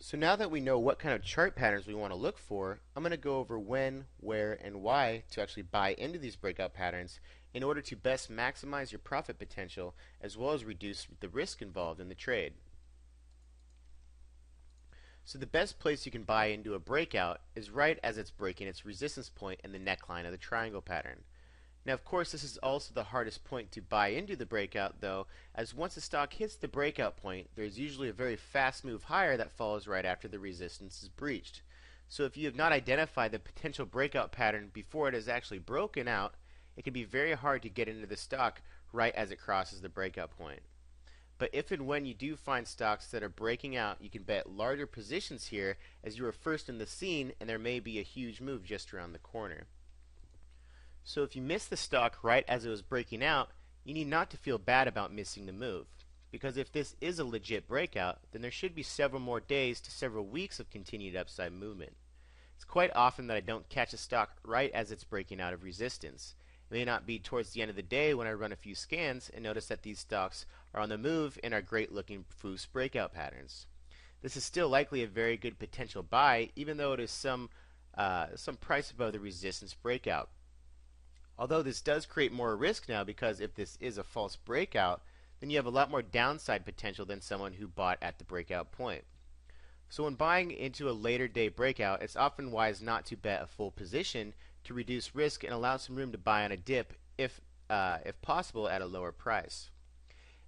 So now that we know what kind of chart patterns we want to look for, I'm going to go over when, where, and why to actually buy into these breakout patterns in order to best maximize your profit potential as well as reduce the risk involved in the trade. So the best place you can buy into a breakout is right as it's breaking its resistance point in the neckline of the triangle pattern. Now, of course, this is also the hardest point to buy into the breakout, though, as once the stock hits the breakout point, there's usually a very fast move higher that follows right after the resistance is breached. So if you have not identified the potential breakout pattern before it has actually broken out, it can be very hard to get into the stock right as it crosses the breakout point. But if and when you do find stocks that are breaking out, you can bet larger positions here as you are first in the scene and there may be a huge move just around the corner. So if you miss the stock right as it was breaking out, you need not to feel bad about missing the move. Because if this is a legit breakout, then there should be several more days to several weeks of continued upside movement. It's quite often that I don't catch a stock right as it's breaking out of resistance. It may not be towards the end of the day when I run a few scans and notice that these stocks are on the move and are great looking boost breakout patterns. This is still likely a very good potential buy, even though it is some price above the resistance breakout. Although this does create more risk now, because if this is a false breakout, then you have a lot more downside potential than someone who bought at the breakout point. So when buying into a later day breakout, it's often wise not to bet a full position to reduce risk and allow some room to buy on a dip if possible at a lower price.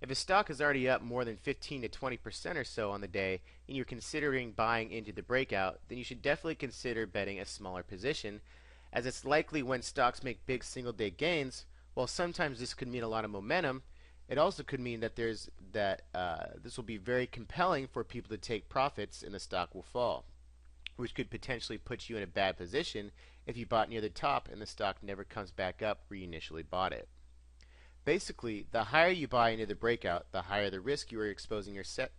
If a stock is already up more than 15 to 20% or so on the day and you're considering buying into the breakout, then you should definitely consider betting a smaller position, as it's likely when stocks make big single day gains, while sometimes this could mean a lot of momentum, it also could mean that this will be very compelling for people to take profits and the stock will fall, which could potentially put you in a bad position if you bought near the top and the stock never comes back up where you initially bought it. Basically, the higher you buy into the breakout, the higher the risk you are exposing yourself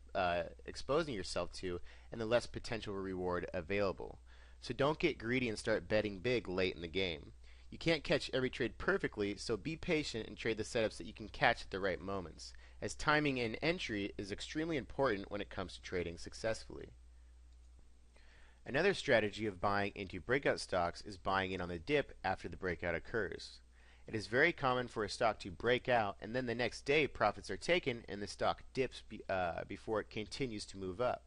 to, and the less potential reward available. So don't get greedy and start betting big late in the game. You can't catch every trade perfectly, so be patient and trade the setups that you can catch at the right moments, as timing and entry is extremely important when it comes to trading successfully. Another strategy of buying into breakout stocks is buying in on the dip after the breakout occurs. It is very common for a stock to break out and then the next day profits are taken and the stock dips before it continues to move up.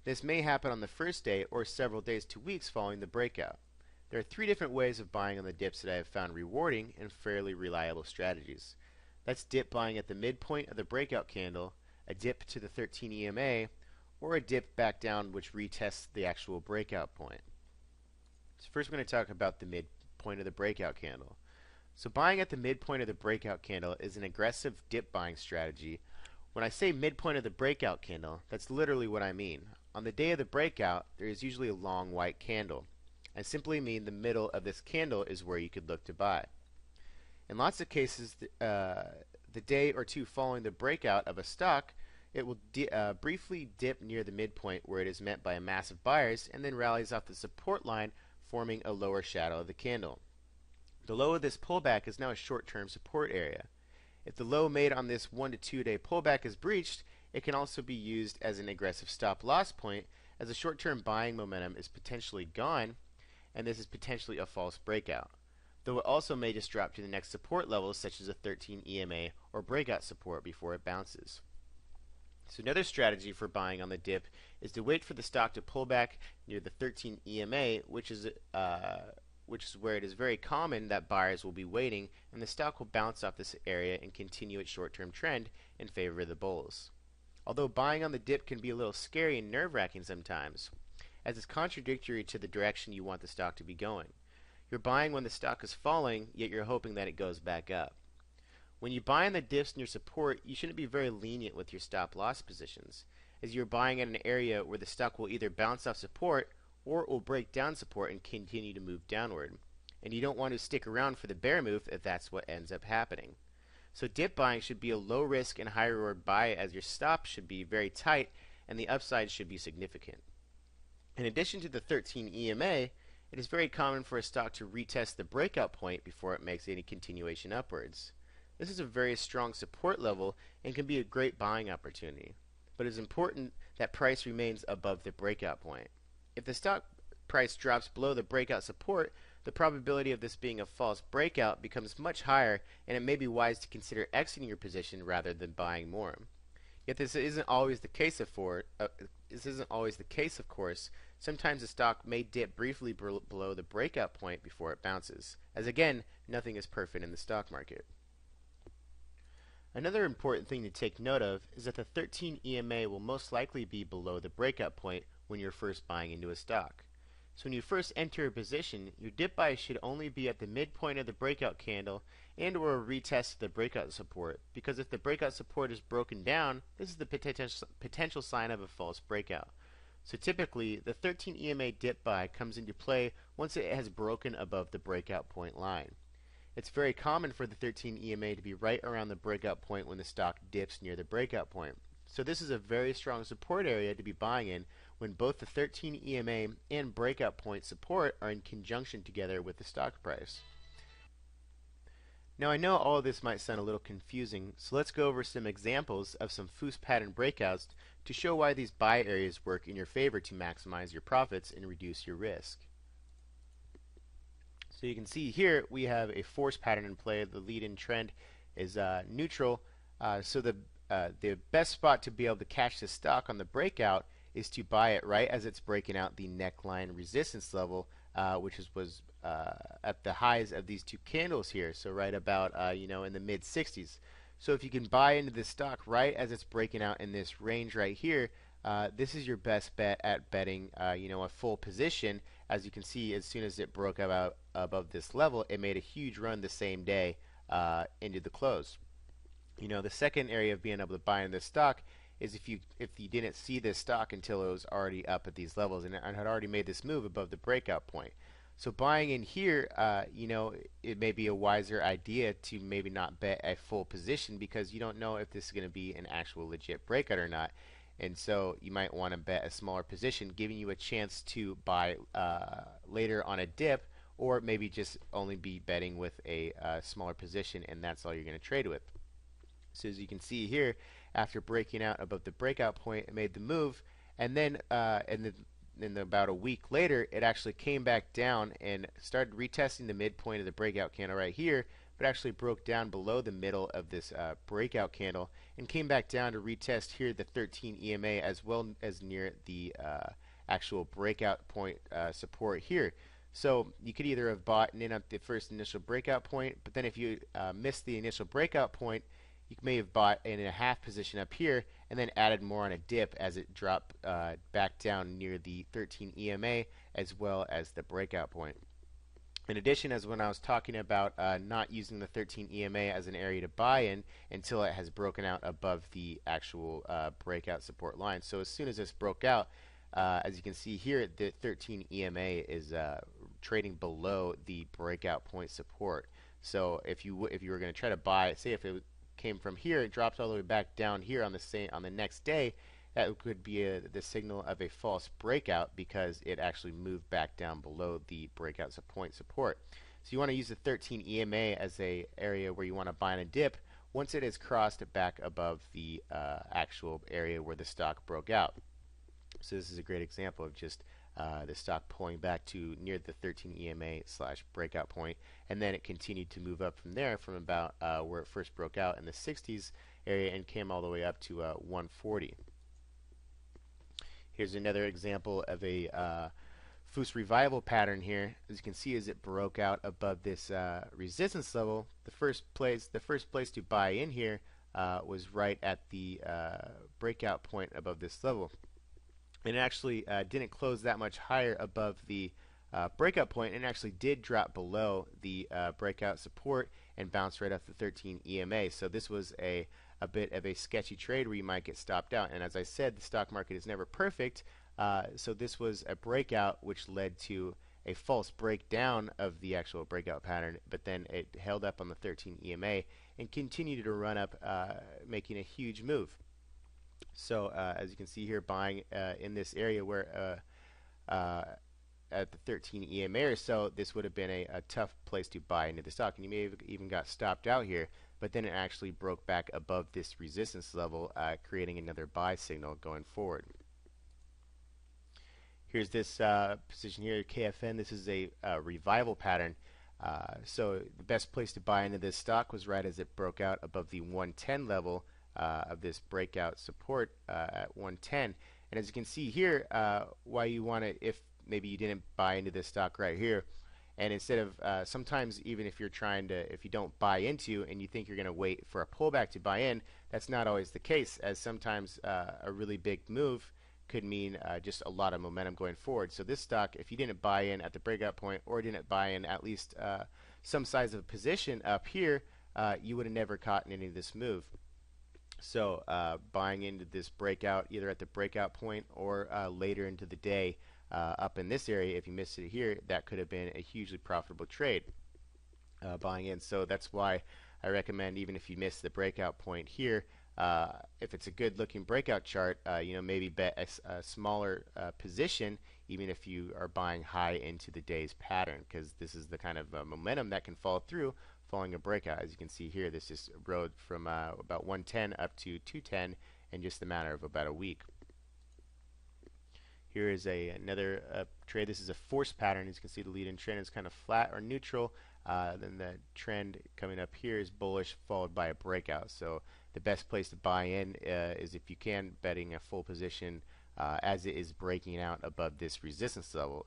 This may happen on the first day or several days to weeks following the breakout. There are three different ways of buying on the dips that I have found rewarding and fairly reliable strategies. That's dip buying at the midpoint of the breakout candle, a dip to the 13 EMA, or a dip back down which retests the actual breakout point. So first we're going to talk about the midpoint of the breakout candle. So buying at the midpoint of the breakout candle is an aggressive dip buying strategy. When I say midpoint of the breakout candle, that's literally what I mean. On the day of the breakout, there is usually a long white candle. I simply mean the middle of this candle is where you could look to buy. In lots of cases, the day or two following the breakout of a stock, it will briefly dip near the midpoint where it is met by a mass of buyers and then rallies off the support line, forming a lower shadow of the candle. The low of this pullback is now a short-term support area. If the low made on this 1 to 2 day pullback is breached, it can also be used as an aggressive stop-loss point, as the short-term buying momentum is potentially gone, and this is potentially a false breakout, though it also may just drop to the next support levels such as a 13 EMA or breakout support before it bounces. So another strategy for buying on the dip is to wait for the stock to pull back near the 13 EMA, which is where it is very common that buyers will be waiting, and the stock will bounce off this area and continue its short-term trend in favor of the bulls. Although buying on the dip can be a little scary and nerve-wracking sometimes, as it's contradictory to the direction you want the stock to be going. You're buying when the stock is falling, yet you're hoping that it goes back up. When you buy on the dips near support, you shouldn't be very lenient with your stop-loss positions, as you're buying at an area where the stock will either bounce off support or it will break down support and continue to move downward. And you don't want to stick around for the bear move if that's what ends up happening. So dip buying should be a low risk and high reward buy, as your stop should be very tight and the upside should be significant. In addition to the 13 EMA, it is very common for a stock to retest the breakout point before it makes any continuation upwards. This is a very strong support level and can be a great buying opportunity. But it is important that price remains above the breakout point. If the stock price drops below the breakout support, the probability of this being a false breakout becomes much higher, and it may be wise to consider exiting your position rather than buying more. Yet this isn't always the case, of course. Sometimes the stock may dip briefly below the breakout point before it bounces, as again, nothing is perfect in the stock market. Another important thing to take note of is that the 13 EMA will most likely be below the breakout point when you're first buying into a stock. So when you first enter a position, your dip buy should only be at the midpoint of the breakout candle and or a retest of the breakout support, because if the breakout support is broken down, this is the potential sign of a false breakout. So typically, the 13 EMA dip buy comes into play once it has broken above the breakout point line. It's very common for the 13 EMA to be right around the breakout point when the stock dips near the breakout point. So this is a very strong support area to be buying in when both the 13 EMA and breakout point support are in conjunction together with the stock price. Now I know all of this might sound a little confusing, so let's go over some examples of some Foos pattern breakouts to show why these buy areas work in your favor to maximize your profits and reduce your risk. So you can see here we have a force pattern in play. The lead-in trend is neutral, so the best spot to be able to catch the stock on the breakout is to buy it right as it's breaking out the neckline resistance level, which was at the highs of these two candles here, so right about in the mid 60s. So if you can buy into this stock right as it's breaking out in this range right here, this is your best bet at betting a full position. As you can see, as soon as it broke out above this level, it made a huge run the same day into the close. The second area of being able to buy in this stock is if you didn't see this stock until it was already up at these levels and had already made this move above the breakout point. So buying in here, it may be a wiser idea to maybe not bet a full position because you don't know if this is going to be an actual legit breakout or not. And so you might want to bet a smaller position, giving you a chance to buy later on a dip, or maybe just only be betting with a smaller position, and that's all you're going to trade with. So as you can see here, after breaking out above the breakout point, it made the move, and then about a week later, it actually came back down and started retesting the midpoint of the breakout candle right here, but actually broke down below the middle of this breakout candle and came back down to retest here the 13 EMA as well as near the actual breakout point support here. So you could either have bought in at the first initial breakout point, but then if you missed the initial breakout point, you may have bought in a half position up here and then added more on a dip as it dropped back down near the 13 EMA as well as the breakout point. In addition, as when I was talking about not using the 13 EMA as an area to buy in until it has broken out above the actual breakout support line. So as soon as this broke out, as you can see here, the 13 EMA is trading below the breakout point support. So if you were going to try to buy it, say if it came from here, it drops all the way back down here on the next day, that could be the signal of a false breakout because it actually moved back down below the breakout point support. So you want to use the 13 EMA as a area where you want to buy in a dip once it has crossed back above the actual area where the stock broke out. So this is a great example of just the stock pulling back to near the 13 EMA / breakout point, and then it continued to move up from there from about where it first broke out in the 60s area and came all the way up to 140. Here's another example of a Foos revival pattern here. As you can see, as it broke out above this resistance level, the first place to buy in here was right at the breakout point above this level. And it actually didn't close that much higher above the breakout point, and actually did drop below the breakout support and bounce right off the 13 EMA. So this was a bit of a sketchy trade where you might get stopped out. And as I said, the stock market is never perfect. So this was a breakout which led to a false breakdown of the actual breakout pattern, but then it held up on the 13 EMA and continued to run up, making a huge move. So as you can see here, buying in this area where at the 13 EMA or so, this would have been a tough place to buy into the stock, and you may have even got stopped out here, but then it actually broke back above this resistance level, creating another buy signal going forward. Here's this position here, KFN. This is a revival pattern. So the best place to buy into this stock was right as it broke out above the 110 level of this breakout support at 110. And as you can see here, why you want to, if maybe you didn't buy into this stock right here, and instead of sometimes even if you're trying to, if you don't buy into and you think you're going to wait for a pullback to buy in, that's not always the case, as sometimes a really big move could mean just a lot of momentum going forward. So this stock, if you didn't buy in at the breakout point or didn't buy in at least some size of position up here, you would have never caught any of this move. So buying into this breakout either at the breakout point or later into the day up in this area, if you missed it here, that could have been a hugely profitable trade buying in. So that's why I recommend, even if you miss the breakout point here, if it's a good looking breakout chart, maybe bet a smaller position, even if you are buying high into the day's pattern, because this is the kind of momentum that can fall through following a breakout. As you can see here, this just rode from about 110 up to 210 in just a matter of about a week. Here is another trade. This is a force pattern. As you can see, the lead-in trend is kind of flat or neutral. Then the trend coming up here is bullish, followed by a breakout. So the best place to buy in is, if you can, betting a full position as it is breaking out above this resistance level.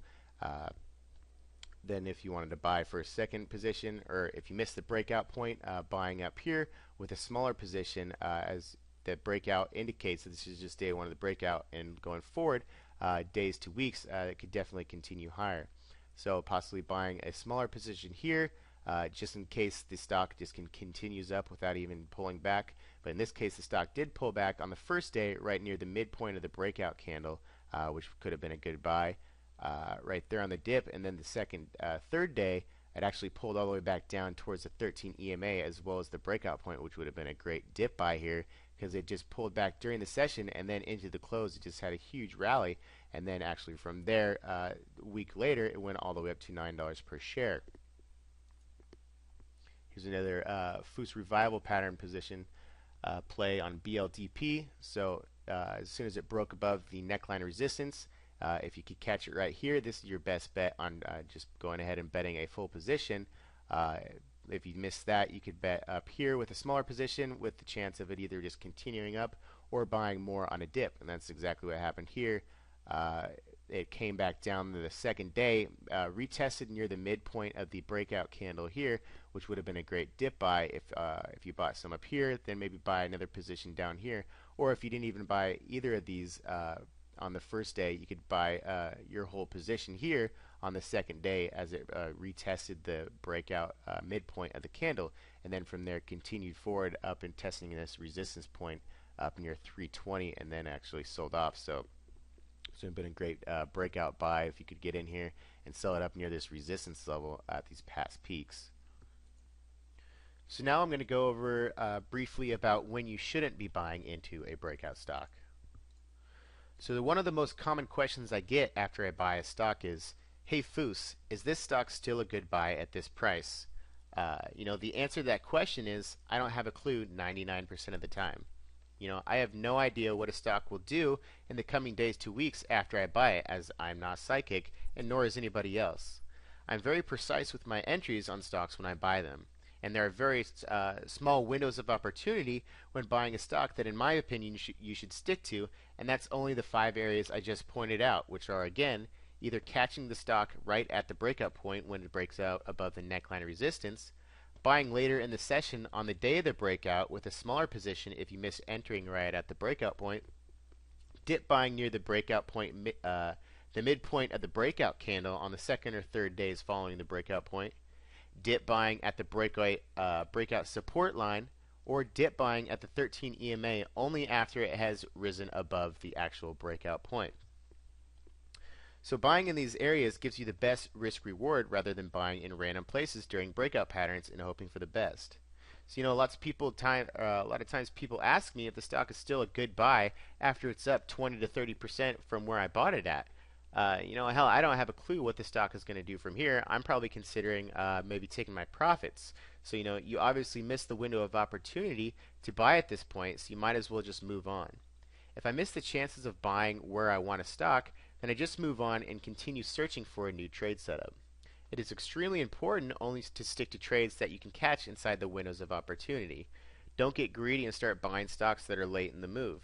Then if you wanted to buy for a second position, or if you missed the breakout point, buying up here with a smaller position as the breakout indicates that this is just day one of the breakout, and going forward days to weeks, it could definitely continue higher. So possibly buying a smaller position here just in case the stock just continues up without even pulling back. But in this case, the stock did pull back on the first day right near the midpoint of the breakout candle, which could have been a good buy right there on the dip. And then the third day, it actually pulled all the way back down towards the 13 EMA as well as the breakout point, which would have been a great dip buy here, because it just pulled back during the session, and then into the close it just had a huge rally, and then actually from there a week later it went all the way up to $9 per share. Here's another FUS revival pattern position play on BLDP. So as soon as it broke above the neckline resistance, if you could catch it right here, this is your best bet on just going ahead and betting a full position. If you missed that, you could bet up here with a smaller position with the chance of it either just continuing up or buying more on a dip. And that's exactly what happened here. It came back down the second day, retested near the midpoint of the breakout candle here, which would have been a great dip buy if you bought some up here, then maybe buy another position down here. Or if you didn't even buy either of these on the first day, you could buy your whole position here on the second day as it retested the breakout midpoint of the candle, and then from there continued forward up and testing this resistance point up near 320, and then actually sold off. So it's been a great breakout buy if you could get in here and sell it up near this resistance level at these past peaks. So now I'm going to go over briefly about when you shouldn't be buying into a breakout stock. So one of the most common questions I get after I buy a stock is, hey FUS, is this stock still a good buy at this price? The answer to that question is, I don't have a clue 99% of the time. I have no idea what a stock will do in the coming days to weeks after I buy it, as I'm not psychic, and nor is anybody else. I'm very precise with my entries on stocks when I buy them, and there are very small windows of opportunity when buying a stock that, in my opinion, you should stick to, and that's only the 5 areas I just pointed out, which are, again, either catching the stock right at the breakout point when it breaks out above the neckline resistance, buying later in the session on the day of the breakout with a smaller position if you miss entering right at the breakout point, dip buying near the breakout point, the midpoint of the breakout candle on the second or third days following the breakout point, dip buying at the breakout support line, or dip buying at the 13 EMA only after it has risen above the actual breakout point. So buying in these areas gives you the best risk reward rather than buying in random places during breakout patterns and hoping for the best. So a lot of times people ask me if the stock is still a good buy after it's up 20 to 30% from where I bought it at. Hell, I don't have a clue what the stock is going to do from here. I'm probably considering maybe taking my profits. So you obviously missed the window of opportunity to buy at this point, so you might as well just move on. If I miss the chances of buying where I want a stock, then I just move on and continue searching for a new trade setup. It is extremely important only to stick to trades that you can catch inside the windows of opportunity. Don't get greedy and start buying stocks that are late in the move.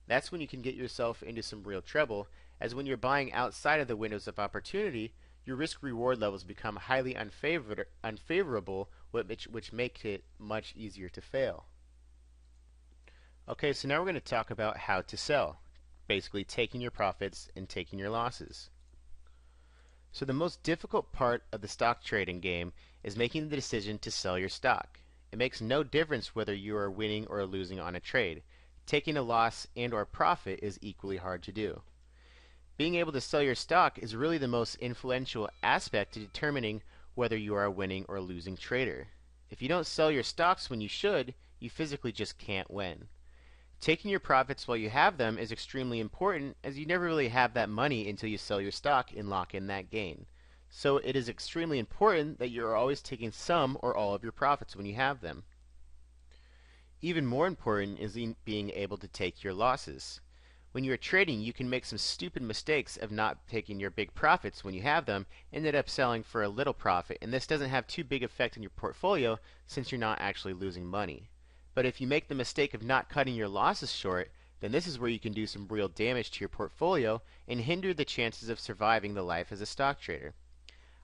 That's when you can get yourself into some real trouble, as when you're buying outside of the windows of opportunity, your risk-reward levels become highly unfavorable, which makes it much easier to fail. Okay, so now we're going to talk about how to sell, basically taking your profits and taking your losses. So the most difficult part of the stock trading game is making the decision to sell your stock. It makes no difference whether you are winning or losing on a trade. Taking a loss and or profit is equally hard to do. Being able to sell your stock is really the most influential aspect to determining whether you are a winning or losing trader. If you don't sell your stocks when you should, you physically just can't win. Taking your profits while you have them is extremely important, as you never really have that money until you sell your stock and lock in that gain. So it is extremely important that you are always taking some or all of your profits when you have them. Even more important is being able to take your losses. When you are trading, you can make some stupid mistakes of not taking your big profits when you have them, and end up selling for a little profit, and this doesn't have too big effect on your portfolio since you're not actually losing money. But if you make the mistake of not cutting your losses short, then this is where you can do some real damage to your portfolio and hinder the chances of surviving the life as a stock trader.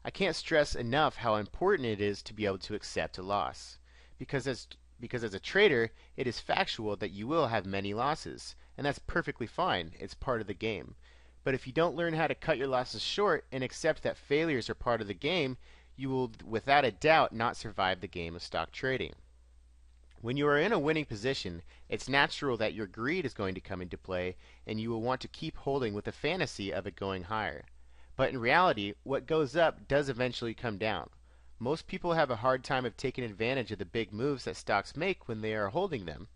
I can't stress enough how important it is to be able to accept a loss. Because as a trader, it is factual that you will have many losses, and that's perfectly fine. It's part of the game. But if you don't learn how to cut your losses short and accept that failures are part of the game, you will without a doubt not survive the game of stock trading. When you are in a winning position, it's natural that your greed is going to come into play, and you will want to keep holding with the fantasy of it going higher. But in reality, what goes up does eventually come down. Most people have a hard time of taking advantage of the big moves that stocks make when they are holding them.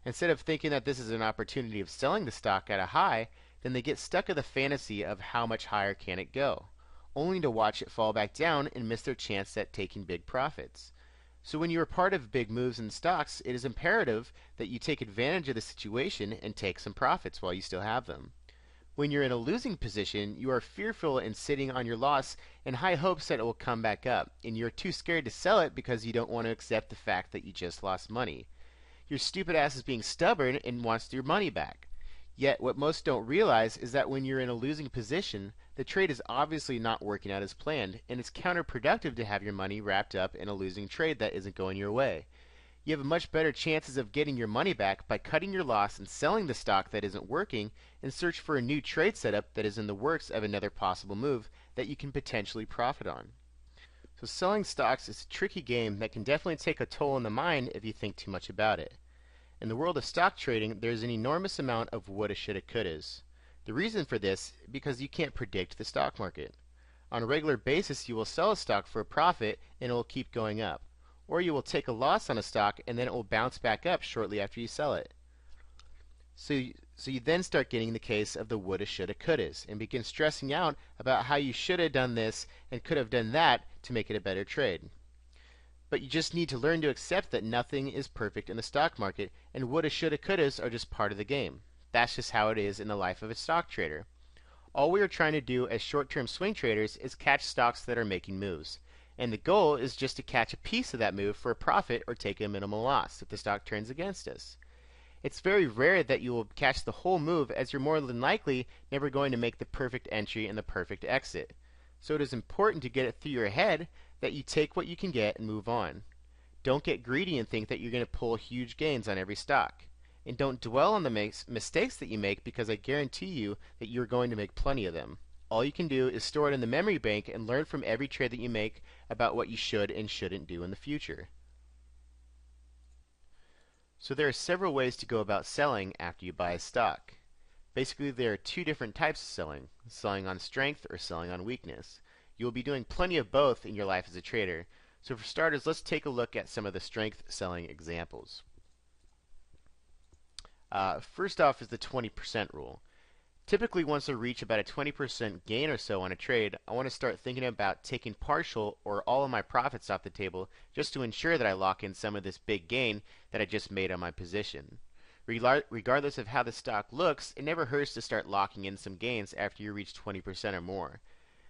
Instead of thinking that this is an opportunity of selling the stock at a high, then they get stuck in the fantasy of how much higher can it go, only to watch it fall back down and miss their chance at taking big profits. So when you are part of big moves in stocks, it is imperative that you take advantage of the situation and take some profits while you still have them. When you're in a losing position, you are fearful and sitting on your loss in high hopes that it will come back up, and you're too scared to sell it because you don't want to accept the fact that you just lost money. Your stupid ass is being stubborn and wants your money back. Yet what most don't realize is that when you're in a losing position, the trade is obviously not working out as planned, and it's counterproductive to have your money wrapped up in a losing trade that isn't going your way. You have much better chances of getting your money back by cutting your loss and selling the stock that isn't working and search for a new trade setup that is in the works of another possible move that you can potentially profit on. So selling stocks is a tricky game that can definitely take a toll on the mind if you think too much about it. In the world of stock trading, there is an enormous amount of woulda, shoulda, couldas. The reason for this is because you can't predict the stock market. On a regular basis, you will sell a stock for a profit and it will keep going up. Or you will take a loss on a stock and then it will bounce back up shortly after you sell it. So you then start getting the case of the woulda, shoulda, couldas and begin stressing out about how you should have done this and could have done that to make it a better trade. But you just need to learn to accept that nothing is perfect in the stock market, and woulda, shoulda, couldas are just part of the game. That's just how it is in the life of a stock trader. All we are trying to do as short-term swing traders is catch stocks that are making moves. And the goal is just to catch a piece of that move for a profit or take a minimal loss if the stock turns against us. It's very rare that you will catch the whole move, as you're more than likely never going to make the perfect entry and the perfect exit. So it is important to get it through your head that you take what you can get and move on. Don't get greedy and think that you're going to pull huge gains on every stock. And don't dwell on the mistakes that you make, because I guarantee you that you're going to make plenty of them. All you can do is store it in the memory bank and learn from every trade that you make about what you should and shouldn't do in the future. So there are several ways to go about selling after you buy a stock. Basically, there are two different types of selling: selling on strength or selling on weakness. You will be doing plenty of both in your life as a trader. So for starters, let's take a look at some of the strength selling examples. First off is the 20% rule. Typically, once I reach about a 20% gain or so on a trade, I want to start thinking about taking partial or all of my profits off the table just to ensure that I lock in some of this big gain that I just made on my position. Regardless of how the stock looks, it never hurts to start locking in some gains after you reach 20% or more.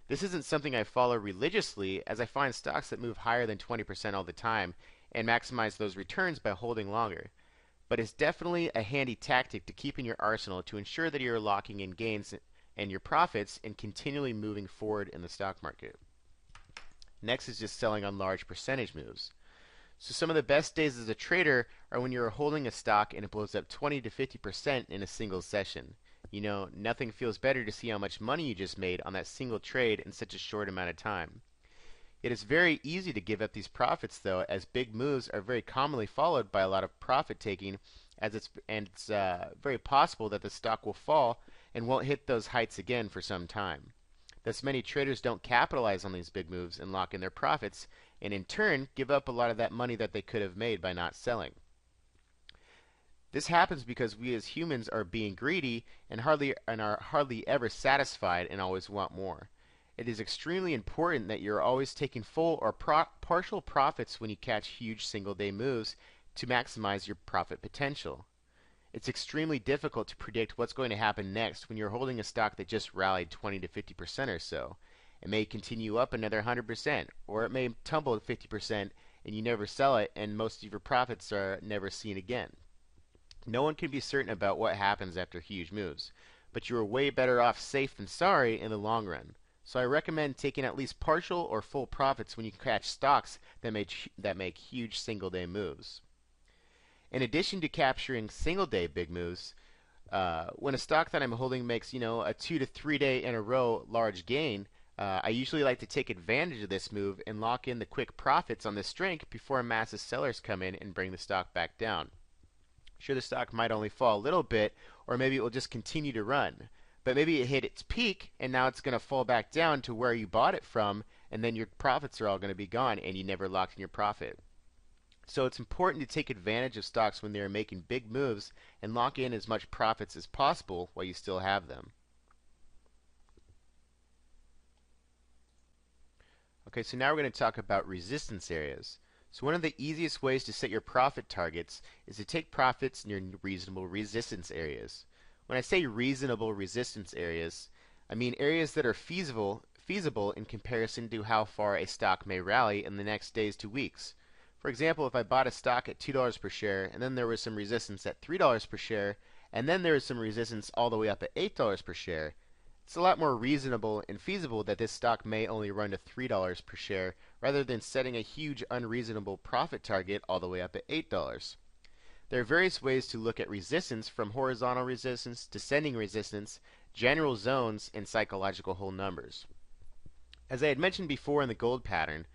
This isn't something I follow religiously, as I find stocks that move higher than 20% all the time and maximize those returns by holding longer. But it's definitely a handy tactic to keep in your arsenal to ensure that you're locking in gains and your profits and continually moving forward in the stock market. Next is just selling on large percentage moves. So some of the best days as a trader are when you're holding a stock and it blows up 20 to 50% in a single session. You know, nothing feels better to see how much money you just made on that single trade in such a short amount of time. It is very easy to give up these profits though, as big moves are very commonly followed by a lot of profit taking, it's very possible that the stock will fall and won't hit those heights again for some time. Thus, many traders don't capitalize on these big moves and lock in their profits, and in turn give up a lot of that money that they could have made by not selling. This happens because we as humans are being greedy and are hardly ever satisfied and always want more. It is extremely important that you're always taking full or partial profits when you catch huge single-day moves to maximize your profit potential. It's extremely difficult to predict what's going to happen next when you're holding a stock that just rallied 20 to 50% or so. It may continue up another 100%, or it may tumble 50% and you never sell it and most of your profits are never seen again. No one can be certain about what happens after huge moves, but you are way better off safe than sorry in the long run. So I recommend taking at least partial or full profits when you catch stocks that make huge single-day moves. In addition to capturing single-day big moves, when a stock that I'm holding makes, a 2 to 3 day in a row large gain, I usually like to take advantage of this move and lock in the quick profits on this strength before massive sellers come in and bring the stock back down. Sure, the stock might only fall a little bit, or maybe it will just continue to run. But maybe it hit its peak, and now it's going to fall back down to where you bought it from, and then your profits are all going to be gone, and you never locked in your profit. So it's important to take advantage of stocks when they are making big moves and lock in as much profits as possible while you still have them. Okay, so now we're going to talk about resistance areas. So one of the easiest ways to set your profit targets is to take profits near reasonable resistance areas. When I say reasonable resistance areas, I mean areas that are feasible in comparison to how far a stock may rally in the next days to weeks. For example, if I bought a stock at $2 per share, and then there was some resistance at $3 per share, and then there was some resistance all the way up at $8 per share, it's a lot more reasonable and feasible that this stock may only run to $3 per share, rather than setting a huge unreasonable profit target all the way up at $8. There are various ways to look at resistance, from horizontal resistance, descending resistance, general zones, and psychological whole numbers. As I had mentioned before in the gold pattern,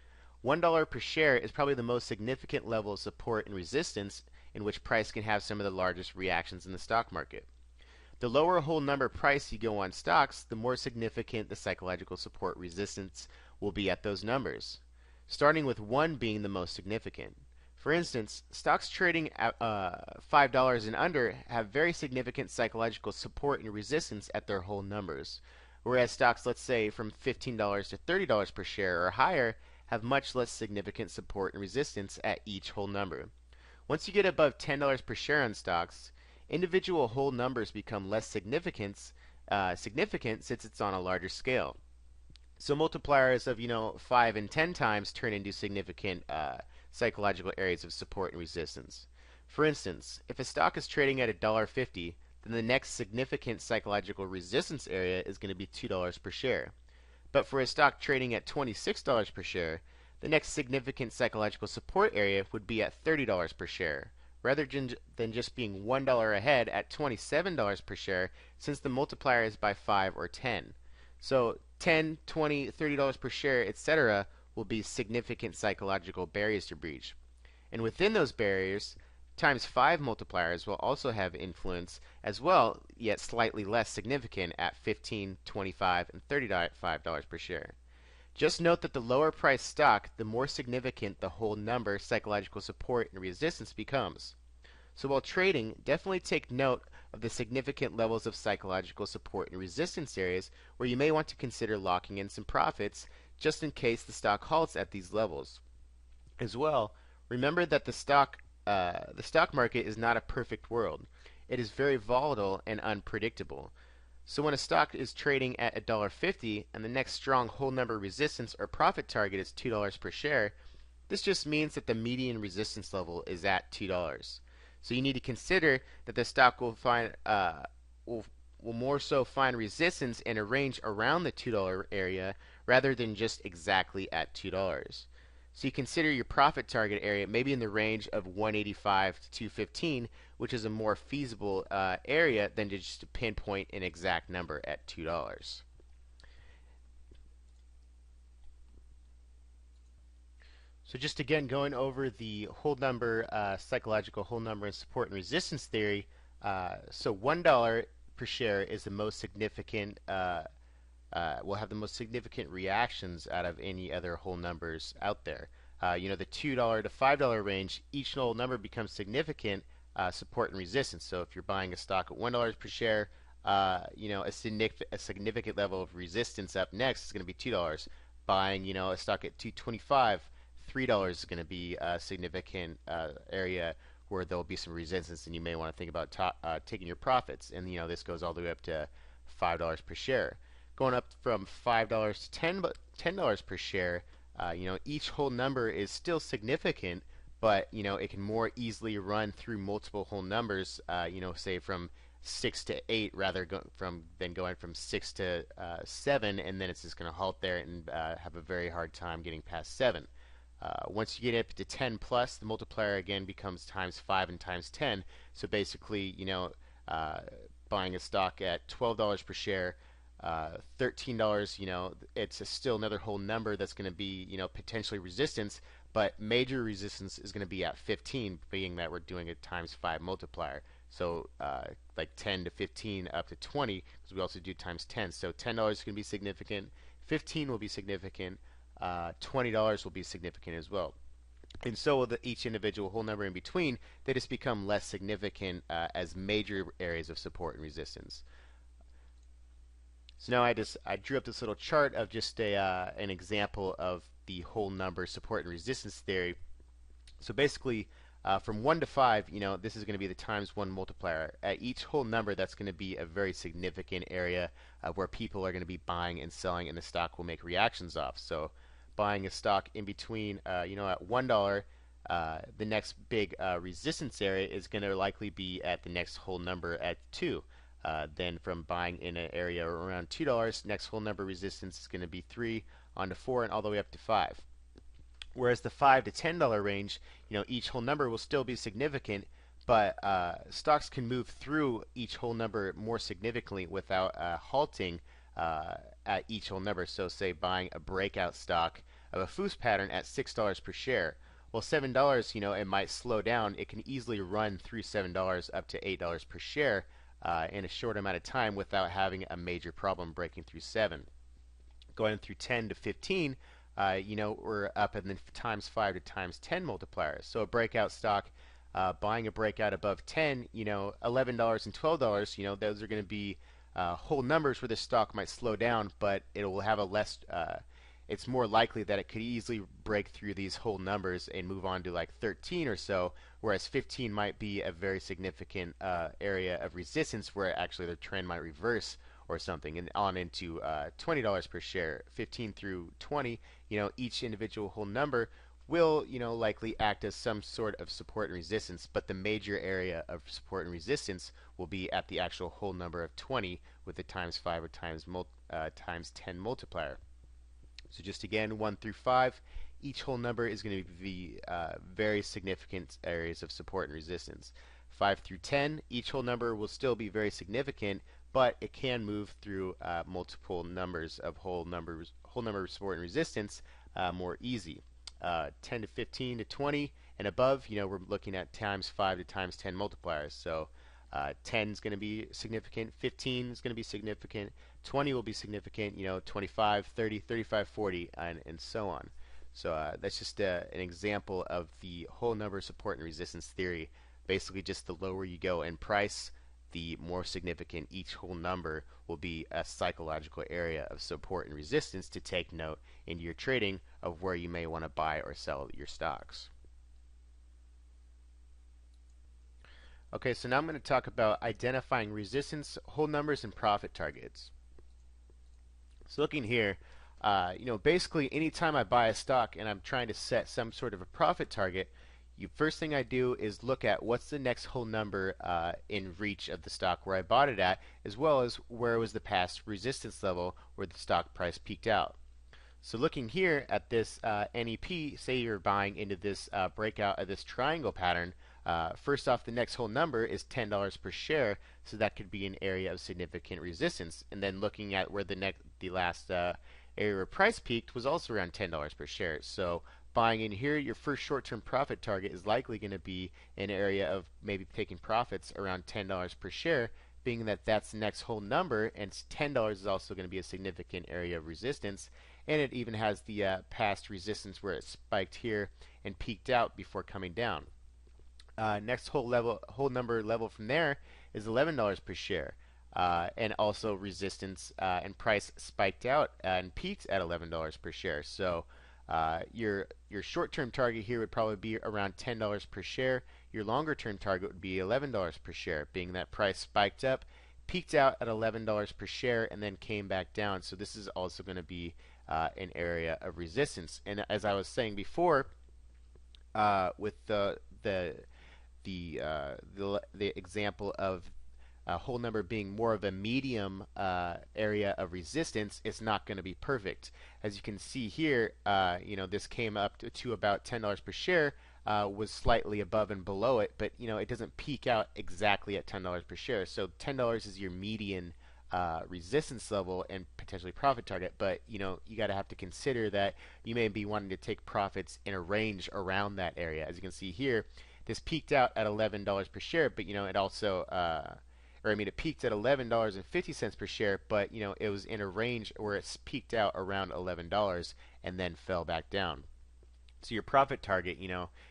$1 per share is probably the most significant level of support and resistance in which price can have some of the largest reactions in the stock market. The lower whole number price you go on stocks, the more significant the psychological support resistance will be at those numbers, starting with 1 being the most significant. For instance, stocks trading at $5 and under have very significant psychological support and resistance at their whole numbers, whereas stocks, let's say, from $15 to $30 per share or higher have much less significant support and resistance at each whole number. Once you get above $10 per share on stocks, individual whole numbers become less significant since it's on a larger scale. So multipliers of 5 and 10 times turn into significant psychological areas of support and resistance. For instance, if a stock is trading at $1.50, then the next significant psychological resistance area is going to be $2 per share. But for a stock trading at $26 per share, the next significant psychological support area would be at $30 per share, rather than just being $1 ahead at $27 per share, since the multiplier is by 5 or 10. So $10, $20, $30 per share, etc. will be significant psychological barriers to breach. And within those barriers, times 5 multipliers will also have influence as well, yet slightly less significant at $15, $25, and $35 per share. Just note that the lower price stock, the more significant the whole number psychological support and resistance becomes. So while trading, definitely take note of the significant levels of psychological support and resistance areas where you may want to consider locking in some profits just in case the stock halts at these levels. As well, remember that the stock market is not a perfect world. it is very volatile and unpredictable. So when a stock is trading at $1.50 and the next strong whole number resistance or profit target is $2 per share, this just means that the median resistance level is at $2. So you need to consider that the stock will, will more so find resistance in a range around the $2 area rather than just exactly at $2. So you consider your profit target area maybe in the range of 185 to 215, which is a more feasible area than to just pinpoint an exact number at $2. So just again going over the whole number, psychological whole number and support and resistance theory. So $1 per share is the most significant, will have the most significant reactions out of any other whole numbers out there. The $2 to $5 range, each whole number becomes significant support and resistance. So if you're buying a stock at $1 per share, a significant level of resistance up next is going to be $2. Buying, a stock at $2.25, $3 is going to be a significant area where there'll be some resistance, and you may want to think about taking your profits. And this goes all the way up to $5 per share. Going up from $5 to $10 per share, each whole number is still significant, but it can more easily run through multiple whole numbers. Say from 6 to 8 rather than going from 6 to 7, and then it's just going to halt there and have a very hard time getting past 7. Once you get up to 10 plus, the multiplier again becomes times 5 and times 10. So basically, buying a stock at $12 per share, $13, it's still another whole number that's going to be, potentially resistance, but major resistance is going to be at 15, being that we're doing a times 5 multiplier. So like 10 to 15 up to 20, because we also do times 10. So $10 is going to be significant, 15 will be significant, $20 will be significant as well. And so will each individual whole number in between. They just become less significant as major areas of support and resistance. So now I drew up this little chart of just an example of the whole number support and resistance theory. So basically, from 1 to 5, this is going to be the times 1 multiplier. At each whole number, that's going to be a very significant area where people are going to be buying and selling, and the stock will make reactions off. So buying a stock in between, at $1, the next big resistance area is going to likely be at the next whole number at 2. Then from buying in an area around $2, next whole number resistance is going to be 3, on to 4, and all the way up to 5. Whereas the $5 to $10 range, each whole number will still be significant, but stocks can move through each whole number more significantly without halting at each whole number. So say buying a breakout stock of a FOOS pattern at $6 per share. Well, $7, it might slow down. It can easily run through $7 up to $8 per share in a short amount of time without having a major problem breaking through 7. Going through 10 to 15, we're up in the times 5 to times 10 multipliers. So a breakout stock, buying a breakout above 10, $11 and $12, those are going to be whole numbers where the stock might slow down, but it will have a less, it's more likely that it could easily break through these whole numbers and move on to like 13 or so, whereas 15 might be a very significant area of resistance where actually the trend might reverse or something, and on into $20 per share. 15 through 20, each individual whole number will, likely act as some sort of support and resistance, but the major area of support and resistance will be at the actual whole number of 20 with the times 5 or times 10 multiplier. So just again, 1 through 5, each whole number is going to be very significant areas of support and resistance. 5 through 10, each whole number will still be very significant, but it can move through multiple numbers of whole number support and resistance more easy. 10 to 15 to 20 and above, we're looking at times 5 to times 10 multipliers. So 10 is going to be significant, 15 is going to be significant, 20 will be significant, 25, 30, 35, 40, and so on. So that's just an example of the whole number support and resistance theory. Basically, just the lower you go in price, the more significant each whole number will be a psychological area of support and resistance to take note into your trading of where you may want to buy or sell your stocks. Okay, so now I'm going to talk about identifying resistance, hold numbers, and profit targets. So looking here, basically anytime I buy a stock and I'm trying to set some sort of a profit target, first thing I do is look at what's the next whole number in reach of the stock where I bought it at, as well as where was the past resistance level where the stock price peaked out. So looking here at this NEP, say you're buying into this breakout of this triangle pattern, first off, the next whole number is $10 per share, so that could be an area of significant resistance. And then looking at where the last area where price peaked was also around $10 per share. So buying in here, your first short-term profit target is likely going to be an area of maybe taking profits around $10 per share, being that that's the next whole number, and $10 is also going to be a significant area of resistance. And it even has the past resistance where it spiked here and peaked out before coming down. Next whole number level from there is $11 per share, and also resistance and price spiked out and peaked at $11 per share. So your short-term target here would probably be around $10 per share. Your longer-term target would be $11 per share, being that price spiked up, peaked out at $11 per share, and then came back down. So this is also going to be an area of resistance. And as I was saying before, with the example of a whole number being more of a medium area of resistance, it's not going to be perfect. As you can see here, this came up to about $10 per share, was slightly above and below it, but it doesn't peak out exactly at $10 per share. So $10 is your median resistance level and potentially profit target, but you got to have to consider that you may be wanting to take profits in a range around that area. As you can see here, this peaked out at $11 per share, but it also it peaked at $11.50 per share, but it was in a range where it's peaked out around $11 and then fell back down. So your profit target,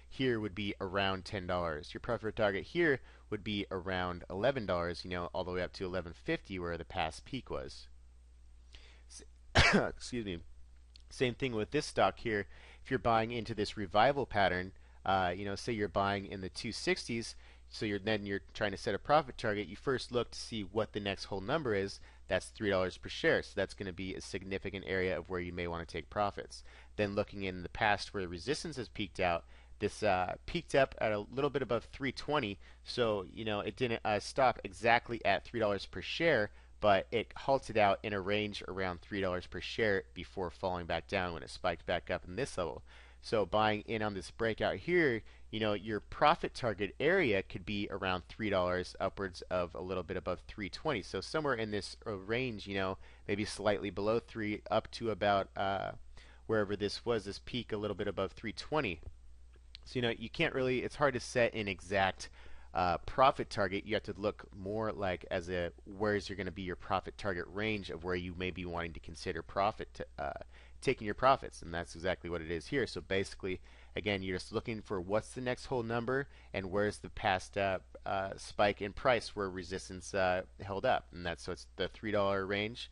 here would be around $10. Your profit target here would be around $11, all the way up to $11.50 where the past peak was. Excuse me. Same thing with this stock here. If you're buying into this revival pattern, say you're buying in the 260s, so you're trying to set a profit target. You first look to see what the next whole number is. That's $3 per share. So that's going to be a significant area of where you may want to take profits. Then looking in the past where the resistance has peaked out, this peaked up at a little bit above 320. So it didn't stop exactly at $3 per share, but it halted out in a range around $3 per share before falling back down when it spiked back up in this level. So buying in on this breakout here, your profit target area could be around $3 upwards of a little bit above 320. So somewhere in this range, maybe slightly below 3 up to about wherever this was, this peak a little bit above 320. So you can't really, it's hard to set an exact profit target. You have to look more like where's going to be your profit target range of where you may be wanting to consider taking your profits, and that's exactly what it is here. So basically, again, you're just looking for what's the next whole number and where's the past spike in price where resistance held up, and so it's the $3 range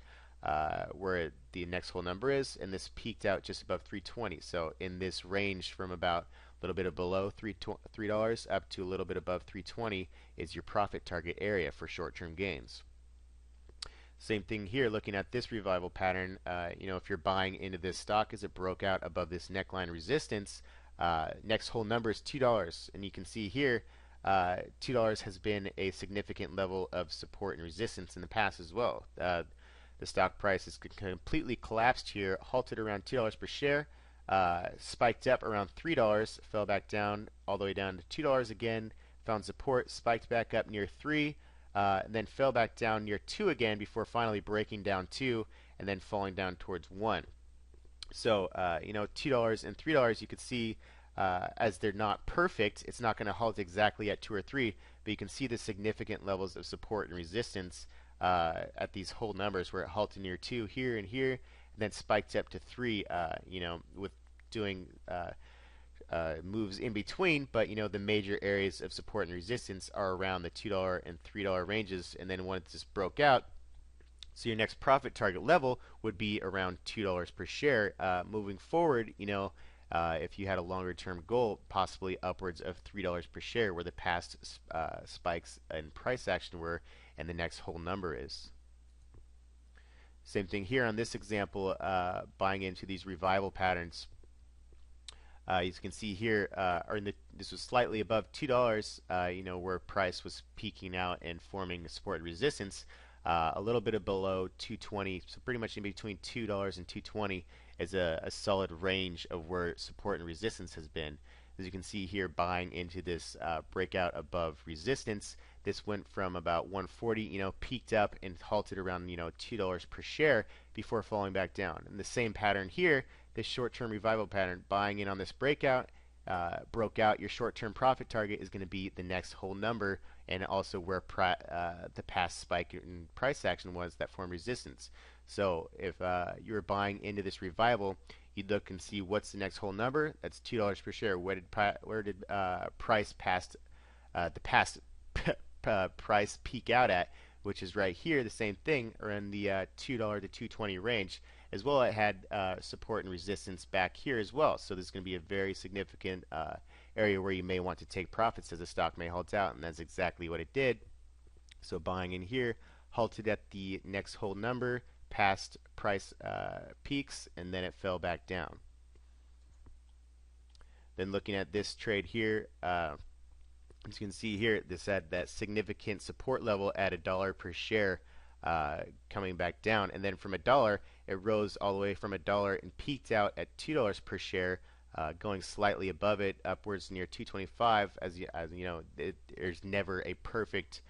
where the next whole number is, and this peaked out just above 320. So in this range from about a little bit below $3 up to a little bit above 320 is your profit target area for short-term gains. Same thing here, looking at this revival pattern, if you're buying into this stock as it broke out above this neckline resistance, next whole number is $2. And you can see here, $2 has been a significant level of support and resistance in the past as well. The stock price has completely collapsed here, halted around $2 per share, spiked up around $3, fell back down all the way down to $2 again, found support, spiked back up near 3, and then fell back down near 2 again before finally breaking down 2 and then falling down towards 1. So, $2 and $3 you could see as they're not perfect, it's not going to halt exactly at 2 or 3, but you can see the significant levels of support and resistance at these whole numbers where it halted near 2 here and here, and then spiked up to 3, with doing moves in between, but the major areas of support and resistance are around the $2 and $3 ranges, and then once this broke out, so your next profit target level would be around $2 per share. Moving forward, if you had a longer term goal, possibly upwards of $3 per share, where the past spikes in price action were and the next whole number is. Same thing here on this example, buying into these revival patterns. As you can see here, this was slightly above $2, where price was peaking out and forming support and resistance. A little bit below 220, so pretty much in between $2 and 220 is a solid range of where support and resistance has been. As you can see here, buying into this breakout above resistance, this went from about 140, peaked up and halted around, $2 per share before falling back down. And the same pattern here, this short-term revival pattern, buying in on this breakout, broke out. Your short-term profit target is going to be the next whole number, and also where the past spike in price action was that formed resistance. So if you were buying into this revival, you'd look and see what's the next whole number. That's $2 per share. Where did price past the past price peak out at, which is right here, the same thing, around the $2 to 220 range. As well, it had support and resistance back here as well. So this is going to be a very significant area where you may want to take profits as the stock may halt out, and that's exactly what it did. So buying in here, halted at the next whole number, past price peaks, and then it fell back down. Then looking at this trade here, as you can see here, this had that significant support level at $1 per share, coming back down, and then from $1 it rose all the way from $1 and peaked out at $2 per share, going slightly above it, upwards near 225. As you know, there's never a perfect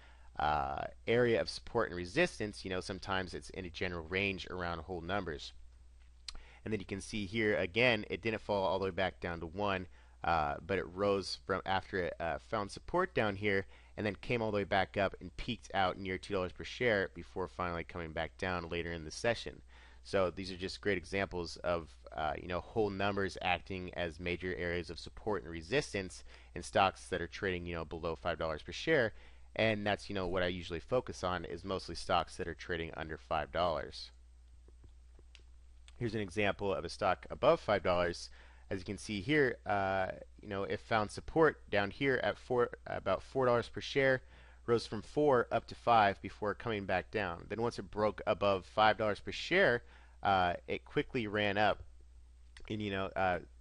area of support and resistance. Sometimes it's in a general range around whole numbers. And then you can see here again, it didn't fall all the way back down to 1, but it rose from after it found support down here, and then came all the way back up and peaked out near $2 per share before finally coming back down later in the session. So these are just great examples of whole numbers acting as major areas of support and resistance in stocks that are trading below $5 per share. And that's what I usually focus on, is mostly stocks that are trading under $5. Here's an example of a stock above $5. As you can see here, it found support down here at about $4 per share, rose from 4 up to 5 before coming back down. Then once it broke above $5 per share, it quickly ran up. And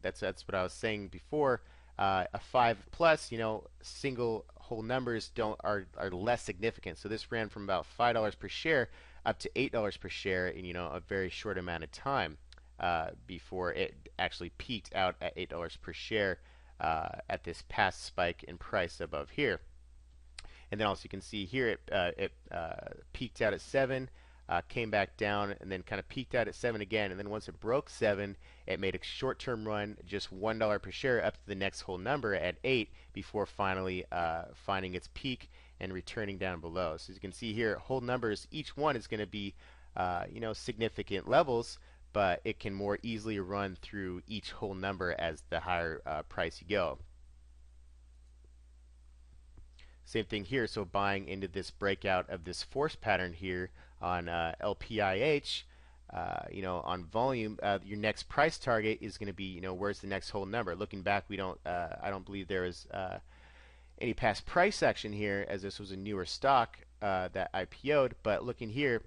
that's what I was saying before. A 5 plus, single whole numbers are less significant. So this ran from about $5 per share up to $8 per share in a very short amount of time, before it actually peaked out at $8 per share at this past spike in price above here. And then also you can see here it peaked out at 7, came back down, and then kind of peaked out at 7 again. And then once it broke 7, it made a short-term run, just $1 per share, up to the next whole number at 8, before finally finding its peak and returning down below. So as you can see here, whole numbers, each one is going to be significant levels, but it can more easily run through each whole number as the higher price you go. Same thing here, so buying into this breakout of this force pattern here on LPIH, on volume, your next price target is going to be, where's the next whole number? Looking back, I don't believe there was any past price action here, as this was a newer stock that IPO'd. But looking here,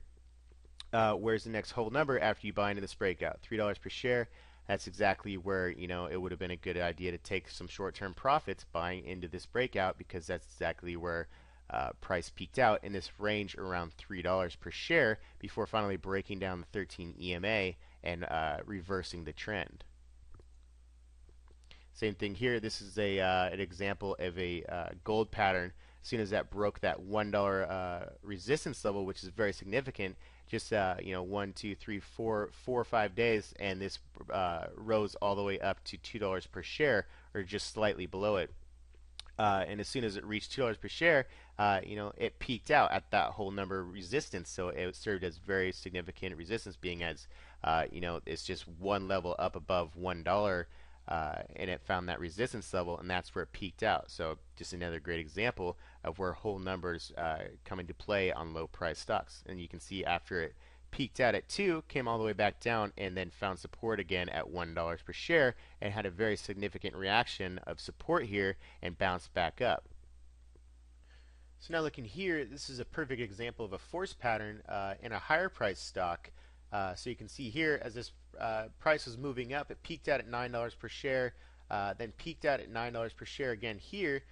where's the next whole number after you buy into this breakout? $3 per share. That's exactly where it would have been a good idea to take some short-term profits buying into this breakout, because that's exactly where price peaked out in this range around $3 per share before finally breaking down the 13 EMA and reversing the trend. Same thing here. This is an example of a gold pattern. As soon as that broke that $1 resistance level, which is very significant, just 1, 2, 3, 4 or 5 days, and this rose all the way up to $2 per share, or just slightly below it. And as soon as it reached $2 per share, it peaked out at that whole number resistance. So it served as very significant resistance, being as it's just one level up above $1. And it found that resistance level, and that's where it peaked out. So just another great example of where whole numbers come into play on low price stocks. And you can see after it peaked out at 2, came all the way back down, and then found support again at $1 per share and had a very significant reaction of support here and bounced back up. So now looking here, this is a perfect example of a force pattern in a higher price stock. So you can see here as this price was moving up, it peaked out at $9 per share, then peaked out at $9 per share again here.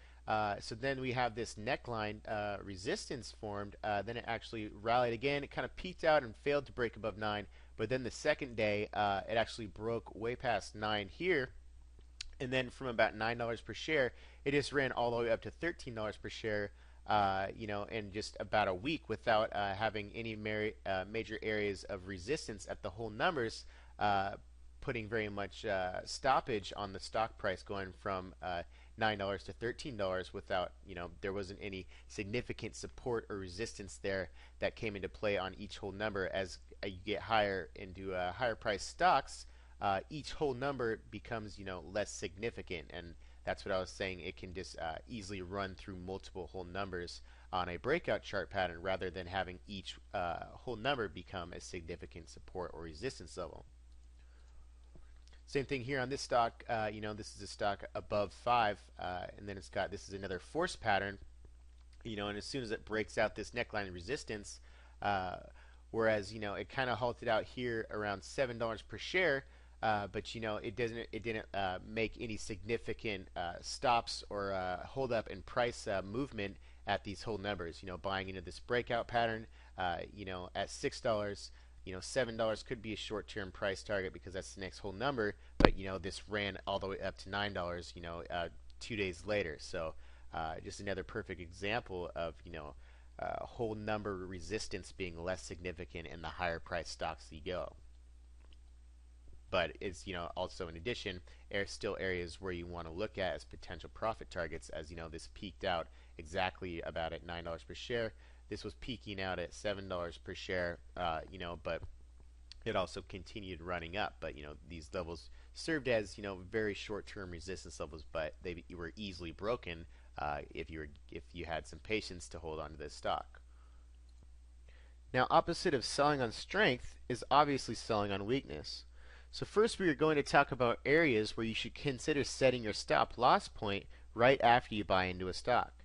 So then we have this neckline resistance formed. Then it actually rallied again. It kind of peaked out and failed to break above 9. But then the second day, it actually broke way past 9 here. And then from about $9 per share, it just ran all the way up to $13 per share. In just about a week without having any major areas of resistance at the whole numbers, putting very much stoppage on the stock price going from $9 to $13 without, there wasn't any significant support or resistance there that came into play on each whole number. As you get higher into higher price stocks, each whole number becomes, less significant, and that's what I was saying. It can just easily run through multiple whole numbers on a breakout chart pattern rather than having each whole number become a significant support or resistance level. Same thing here on this stock. This is a stock above 5, and then this is another force pattern. And as soon as it breaks out this neckline resistance, whereas it kind of halted out here around $7 per share. But it didn't make any significant stops or hold up in price movement at these whole numbers. Buying into this breakout pattern, at $6, $7 could be a short-term price target because that's the next whole number. But this ran all the way up to $9, 2 days later. So just another perfect example of whole number resistance being less significant in the higher price stocks you go. But it's also in addition, still areas where you want to look at as potential profit targets. As this peaked out exactly about at $9 per share. This was peaking out at $7 per share. But it also continued running up. But these levels served as very short-term resistance levels, but they were easily broken if you had some patience to hold on to this stock. Now, opposite of selling on strength is obviously selling on weakness. So first we are going to talk about areas where you should consider setting your stop loss point right after you buy into a stock.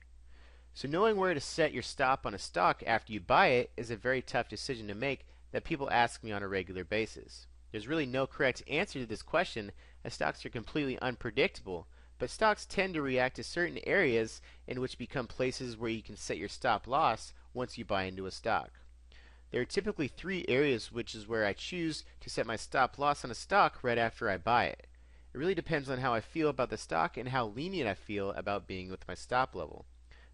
So knowing where to set your stop on a stock after you buy it is a very tough decision to make that people ask me on a regular basis. There's really no correct answer to this question, as stocks are completely unpredictable, but stocks tend to react to certain areas in which become places where you can set your stop loss once you buy into a stock. There are typically 3 areas which is where I choose to set my stop loss on a stock right after I buy it. It really depends on how I feel about the stock and how lenient I feel about being with my stop level.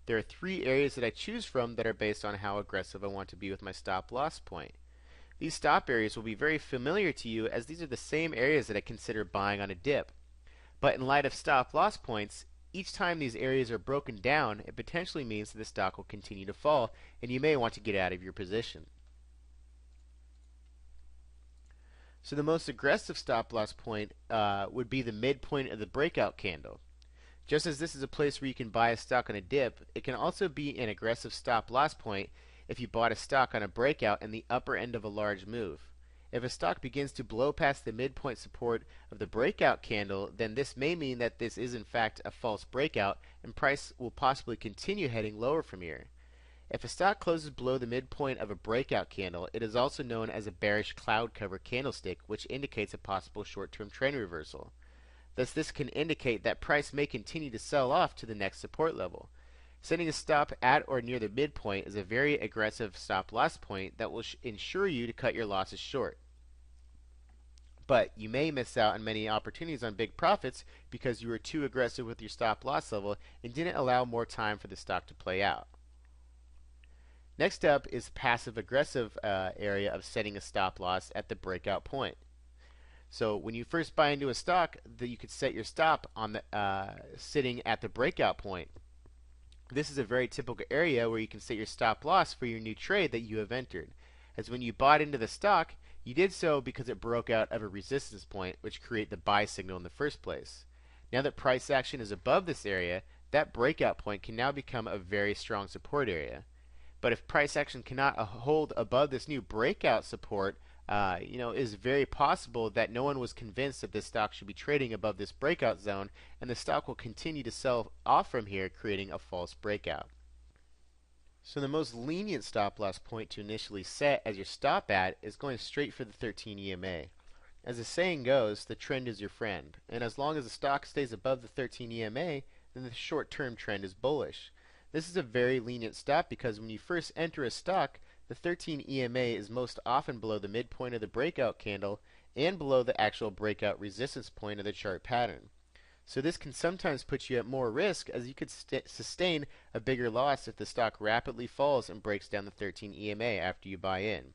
There are 3 areas that I choose from that are based on how aggressive I want to be with my stop loss point. These stop areas will be very familiar to you, as these are the same areas that I consider buying on a dip. But in light of stop loss points, each time these areas are broken down, it potentially means that the stock will continue to fall, and you may want to get out of your position. So the most aggressive stop loss point would be the midpoint of the breakout candle. Just as this is a place where you can buy a stock on a dip, it can also be an aggressive stop loss point if you bought a stock on a breakout in the upper end of a large move. If a stock begins to blow past the midpoint support of the breakout candle, then this may mean that this is in fact a false breakout, and price will possibly continue heading lower from here. If a stock closes below the midpoint of a breakout candle, it is also known as a bearish cloud cover candlestick, which indicates a possible short-term trend reversal. Thus, this can indicate that price may continue to sell off to the next support level. Setting a stop at or near the midpoint is a very aggressive stop loss point that will ensure you to cut your losses short. But you may miss out on many opportunities on big profits because you were too aggressive with your stop loss level and didn't allow more time for the stock to play out. Next up is passive-aggressive area of setting a stop loss at the breakout point. So when you first buy into a stock, you could set your stop on the sitting at the breakout point. This is a very typical area where you can set your stop loss for your new trade that you have entered. As when you bought into the stock, you did so because it broke out of a resistance point, which created the buy signal in the first place. Now that price action is above this area, that breakout point can now become a very strong support area. But if price action cannot hold above this new breakout support, it's very possible that no one was convinced that this stock should be trading above this breakout zone, and the stock will continue to sell off from here, creating a false breakout. So the most lenient stop loss point to initially set as your stop at is going straight for the 13 EMA. As the saying goes, the trend is your friend, and as long as the stock stays above the 13 EMA, then the short-term trend is bullish. This is a very lenient stop because when you first enter a stock, the 13 EMA is most often below the midpoint of the breakout candle and below the actual breakout resistance point of the chart pattern. So this can sometimes put you at more risk, as you could sustain a bigger loss if the stock rapidly falls and breaks down the 13 EMA after you buy in.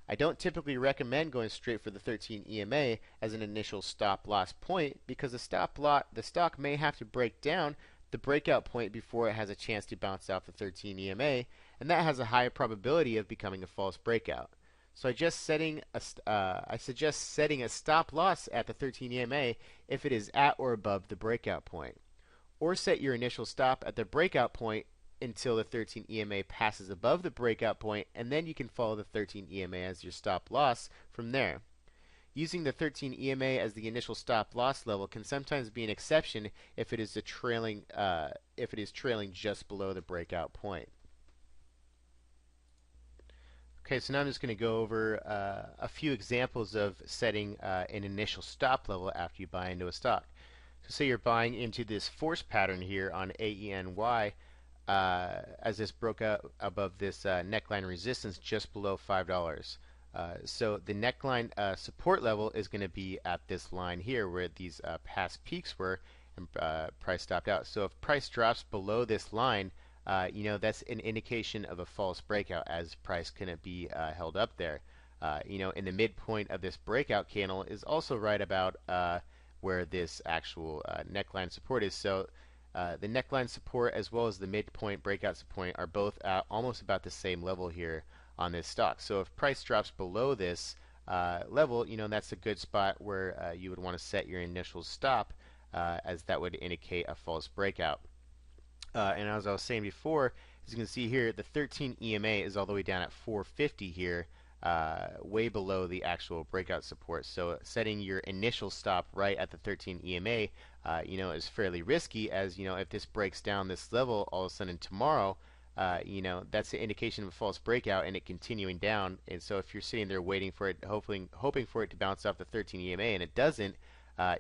I don't typically recommend going straight for the 13 EMA as an initial stop loss point because the stock may have to break down the breakout point before it has a chance to bounce off the 13 EMA, and that has a high probability of becoming a false breakout. So I suggest setting a stop loss at the 13 EMA if it is at or above the breakout point. Or set your initial stop at the breakout point until the 13 EMA passes above the breakout point, and then you can follow the 13 EMA as your stop loss from there. Using the 13 EMA as the initial stop loss level can sometimes be an exception if it is trailing just below the breakout point. Okay, so now I'm just going to go over a few examples of setting an initial stop level after you buy into a stock. So say you're buying into this force pattern here on AENY as this broke out above this neckline resistance just below $5. So the neckline support level is going to be at this line here where these past peaks were and price stopped out. So if price drops below this line, that's an indication of a false breakout as price couldn't be held up there. In the midpoint of this breakout candle is also right about where this actual neckline support is. So the neckline support as well as the midpoint breakout support are both almost about the same level here on this stock. So if price drops below this level, that's a good spot where you would want to set your initial stop as that would indicate a false breakout. And as I was saying before, as you can see here, the 13 EMA is all the way down at 450 here, way below the actual breakout support. So setting your initial stop right at the 13 EMA, is fairly risky, as if this breaks down this level all of a sudden tomorrow, that's an indication of a false breakout and it continuing down. And so if you're sitting there waiting for it, hoping for it to bounce off the 13 EMA and it doesn't,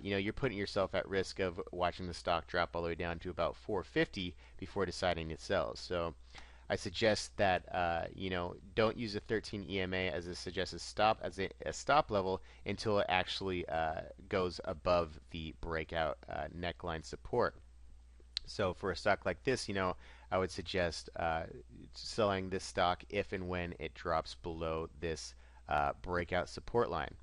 you're putting yourself at risk of watching the stock drop all the way down to about 450 before deciding it sells. So I suggest that don't use a 13 EMA as a suggested stop as a stop level until it actually goes above the breakout neckline support. So for a stock like this, I would suggest selling this stock if and when it drops below this breakout support line.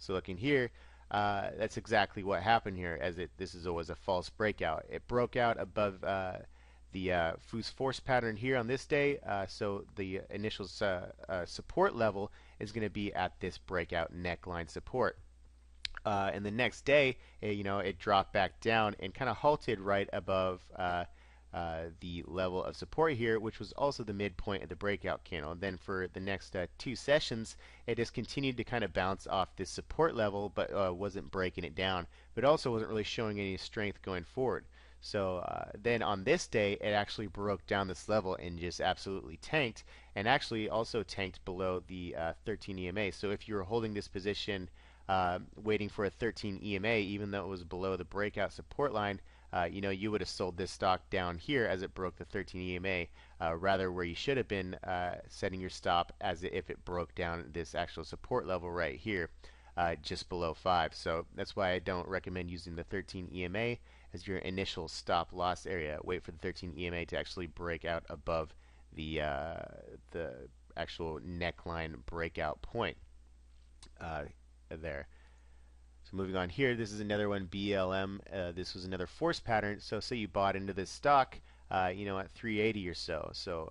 So looking here, that's exactly what happened here, as this was a false breakout. It broke out above the force pattern here on this day, so the initial support level is going to be at this breakout neckline support. And the next day, it dropped back down and kind of halted right above the level of support here, which was also the midpoint of the breakout candle. And then for the next 2 sessions, it just continued to kind of bounce off this support level, but wasn't breaking it down, but also wasn't really showing any strength going forward. So then on this day, it actually broke down this level and just absolutely tanked, and actually also tanked below the 13 EMA. So if you were holding this position waiting for a 13 EMA, even though it was below the breakout support line, you would have sold this stock down here as it broke the 13 EMA, rather where you should have been setting your stop as if it broke down this actual support level right here, just below 5. So that's why I don't recommend using the 13 EMA as your initial stop loss area. Wait for the 13 EMA to actually break out above the actual neckline breakout point there. So moving on here, this is another one, BLM. This was another force pattern. So say you bought into this stock, at 380 or so. So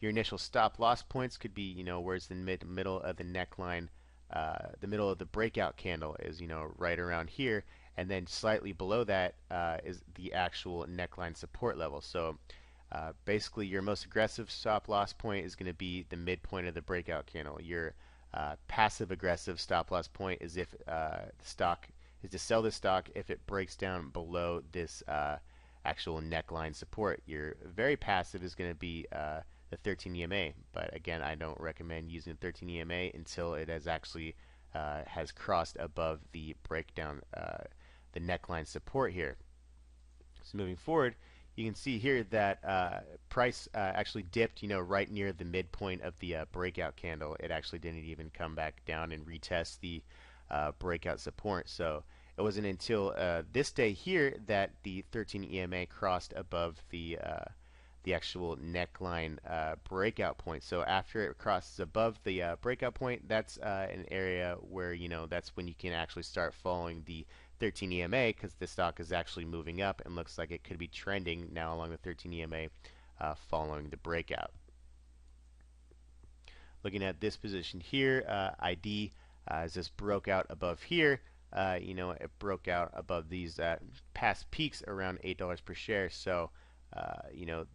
your initial stop loss points could be, where it's the middle of the neckline, the middle of the breakout candle is, right around here, and then slightly below that is the actual neckline support level. So Basically, your most aggressive stop loss point is going to be the midpoint of the breakout candle. Your passive aggressive stop loss point is if the stock is to sell the stock if it breaks down below this actual neckline support. Your very passive is going to be the 13 EMA, but again, I don't recommend using the 13 EMA until it has actually has crossed above the breakdown, the neckline support here. So moving forward, you can see here that price actually dipped, right near the midpoint of the breakout candle. It actually didn't even come back down and retest the breakout support. So it wasn't until this day here that the 13 EMA crossed above the actual neckline breakout point. So after it crosses above the breakout point, that's an area where that's when you can actually start following the 13 EMA, because the stock is actually moving up and looks like it could be trending now along the 13 EMA following the breakout. Looking at this position here, ID as this broke out above here, it broke out above these past peaks around $8 per share. So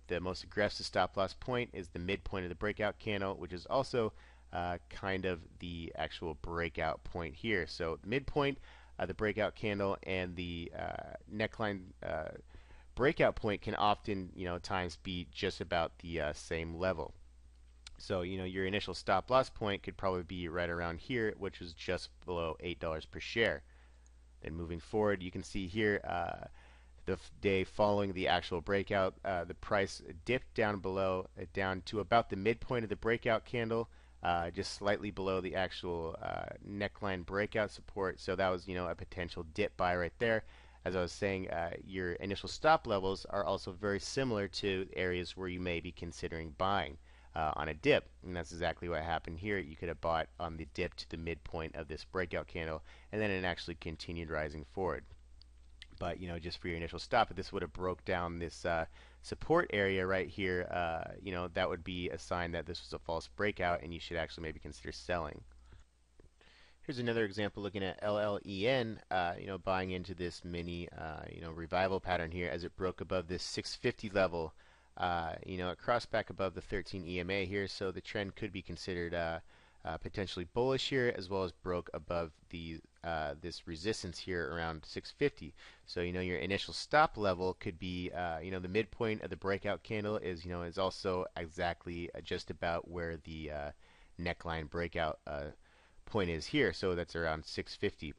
the most aggressive stop loss point is the midpoint of the breakout candle, which is also kind of the actual breakout point here. So midpoint, the breakout candle, and the neckline breakout point can often, times be just about the same level. So, your initial stop loss point could probably be right around here, which is just below $8 per share. Then moving forward, you can see here the day following the actual breakout, the price dipped down below, down to about the midpoint of the breakout candle, just slightly below the actual neckline breakout support. So that was, a potential dip buy right there. As I was saying, your initial stop levels are also very similar to areas where you may be considering buying on a dip, and that's exactly what happened here. You could have bought on the dip to the midpoint of this breakout candle, and then it actually continued rising forward. But just for your initial stop, if this would have broke down this support area right here, that would be a sign that this was a false breakout, and you should actually maybe consider selling. Here's another example looking at LLEN, buying into this mini, revival pattern here as it broke above this 650 level. It crossed back above the 13 EMA here, so the trend could be considered potentially bullish here, as well as broke above the this resistance here around 650. So your initial stop level could be the midpoint of the breakout candle is also exactly just about where the neckline breakout point is here. So that's around 650.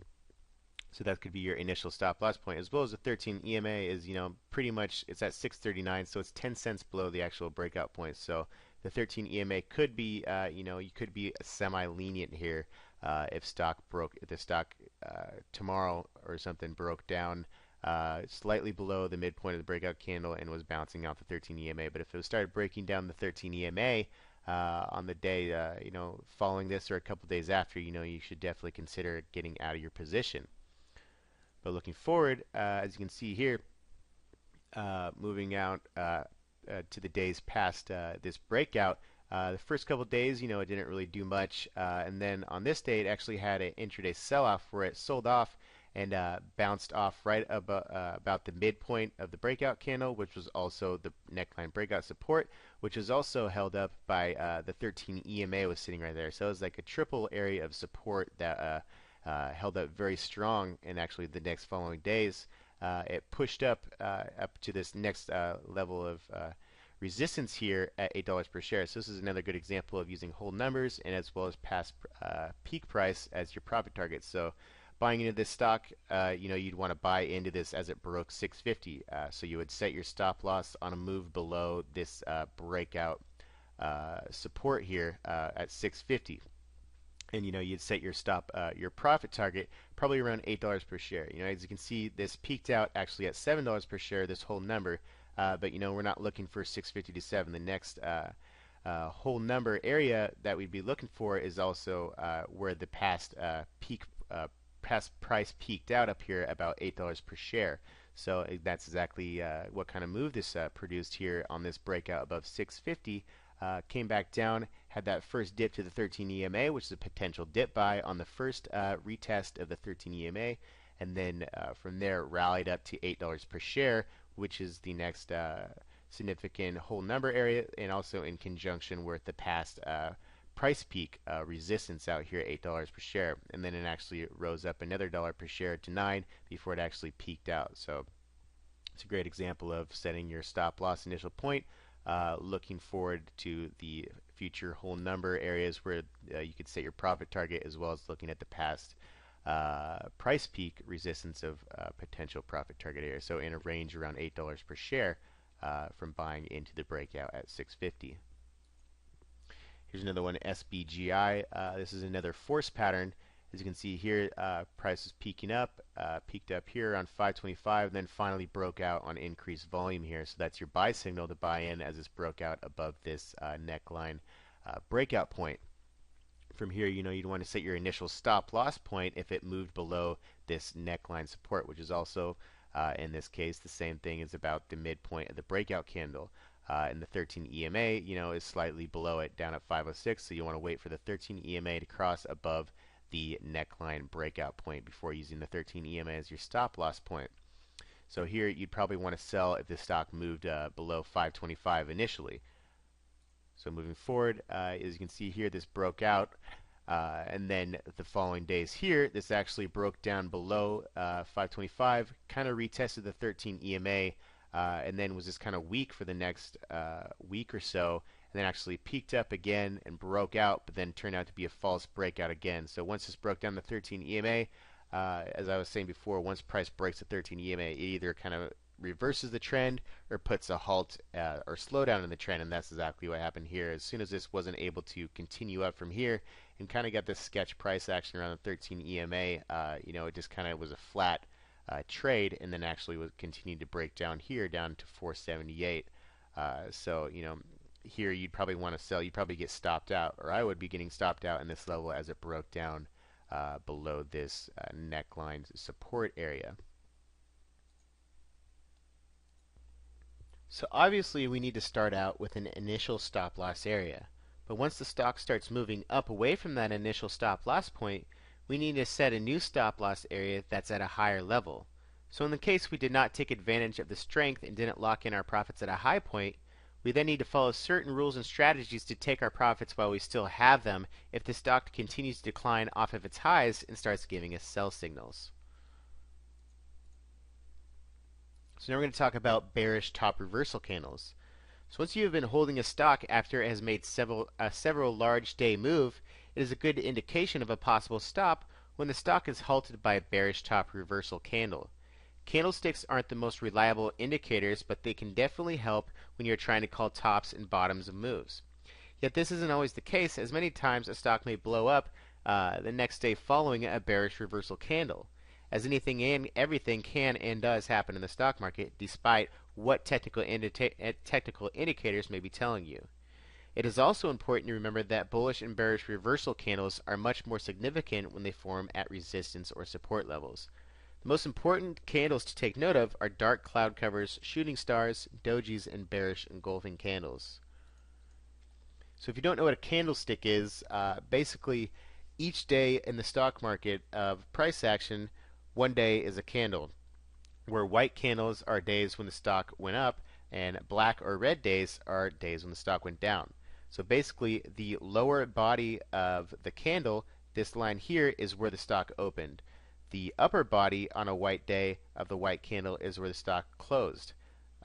So that could be your initial stop loss point, as well as the 13 EMA is pretty much it's at 639, so it's 10 cents below the actual breakout point. So the 13 EMA could be you could be semi-lenient here if the stock tomorrow or something broke down slightly below the midpoint of the breakout candle and was bouncing off the 13 EMA. But if it started breaking down the 13 EMA on the day following this or a couple days after, you should definitely consider getting out of your position. But looking forward, as you can see here, moving out to the days past this breakout, the first couple days, it didn't really do much, and then on this day, it actually had an intraday sell-off where it sold off and bounced off right about the midpoint of the breakout candle, which was also the neckline breakout support, which was also held up by the 13 EMA was sitting right there. So it was like a triple area of support that held up very strong, and actually the next following days it pushed up to this next level of resistance here at $8 per share. So this is another good example of using whole numbers and as well as past peak price as your profit target. So buying into this stock, you'd want to buy into this as it broke 650. So you would set your stop loss on a move below this breakout support here at 650. And you'd set your your profit target probably around $8 per share. As you can see, this peaked out actually at $7 per share, this whole number. But we're not looking for 650 to 7. The next whole number area that we'd be looking for is also where the past price peaked out up here about $8 per share. So that's exactly what kind of move this produced here on this breakout above 650. Came back down, had that first dip to the 13 EMA, which is a potential dip buy on the first retest of the 13 EMA, and then from there rallied up to $8 per share, which is the next significant whole number area, and also in conjunction with the past price peak resistance out here at $8 per share, and then it actually rose up another dollar per share to 9 before it actually peaked out. So it's a great example of setting your stop loss initial point, looking forward to the future whole number areas where you could set your profit target, as well as looking at the past price peak resistance of potential profit target area. So in a range around $8 per share from buying into the breakout at 650. Here's another one, SBGI. This is another force pattern. As you can see here, price is peaking up, peaked up here on 525, then finally broke out on increased volume here. So that's your buy signal to buy in as this broke out above this neckline breakout point. From here, you'd want to set your initial stop loss point if it moved below this neckline support, which is also, in this case, the same thing as about the midpoint of the breakout candle. And the 13 EMA, is slightly below it, down at 506. So you want to wait for the 13 EMA to cross above the neckline breakout point before using the 13 EMA as your stop loss point. So here, you'd probably want to sell if the stock moved below 525 initially. So moving forward, as you can see here, this broke out, and then the following days here, this actually broke down below 525, kind of retested the 13 EMA, and then was just kind of weak for the next week or so, and then actually peaked up again and broke out, but then turned out to be a false breakout again. So once this broke down the 13 EMA, as I was saying before, once price breaks the 13 EMA, it either kind of reverses the trend or puts a halt or slowdown in the trend, and that's exactly what happened here. As soon as this wasn't able to continue up from here and kind of got this sketch price action around the 13 EMA, it just kind of was a flat trade, and then actually was continued to break down here down to 478. So here you'd probably want to sell. You'd probably get stopped out, or I would be getting stopped out in this level as it broke down below this neckline support area. So obviously we need to start out with an initial stop loss area. But once the stock starts moving up away from that initial stop loss point, we need to set a new stop loss area that's at a higher level. So in the case we did not take advantage of the strength and didn't lock in our profits at a high point, we then need to follow certain rules and strategies to take our profits while we still have them if the stock continues to decline off of its highs and starts giving us sell signals. So now we're going to talk about bearish top reversal candles. So once you have been holding a stock after it has made several large day move, it is a good indication of a possible stop when the stock is halted by a bearish top reversal candle. Candlesticks aren't the most reliable indicators, but they can definitely help when you're trying to call tops and bottoms of moves. Yet this isn't always the case, as many times a stock may blow up the next day following a bearish reversal candle. As anything and everything can and does happen in the stock market, despite what technical indicators may be telling you. It is also important to remember that bullish and bearish reversal candles are much more significant when they form at resistance or support levels. The most important candles to take note of are dark cloud covers, shooting stars, dojis, and bearish engulfing candles. So if you don't know what a candlestick is, basically each day in the stock market of price action, one day is a candle, where white candles are days when the stock went up, and black or red days are days when the stock went down. So basically, the lower body of the candle, this line here, is where the stock opened. The upper body on a white day of the white candle is where the stock closed.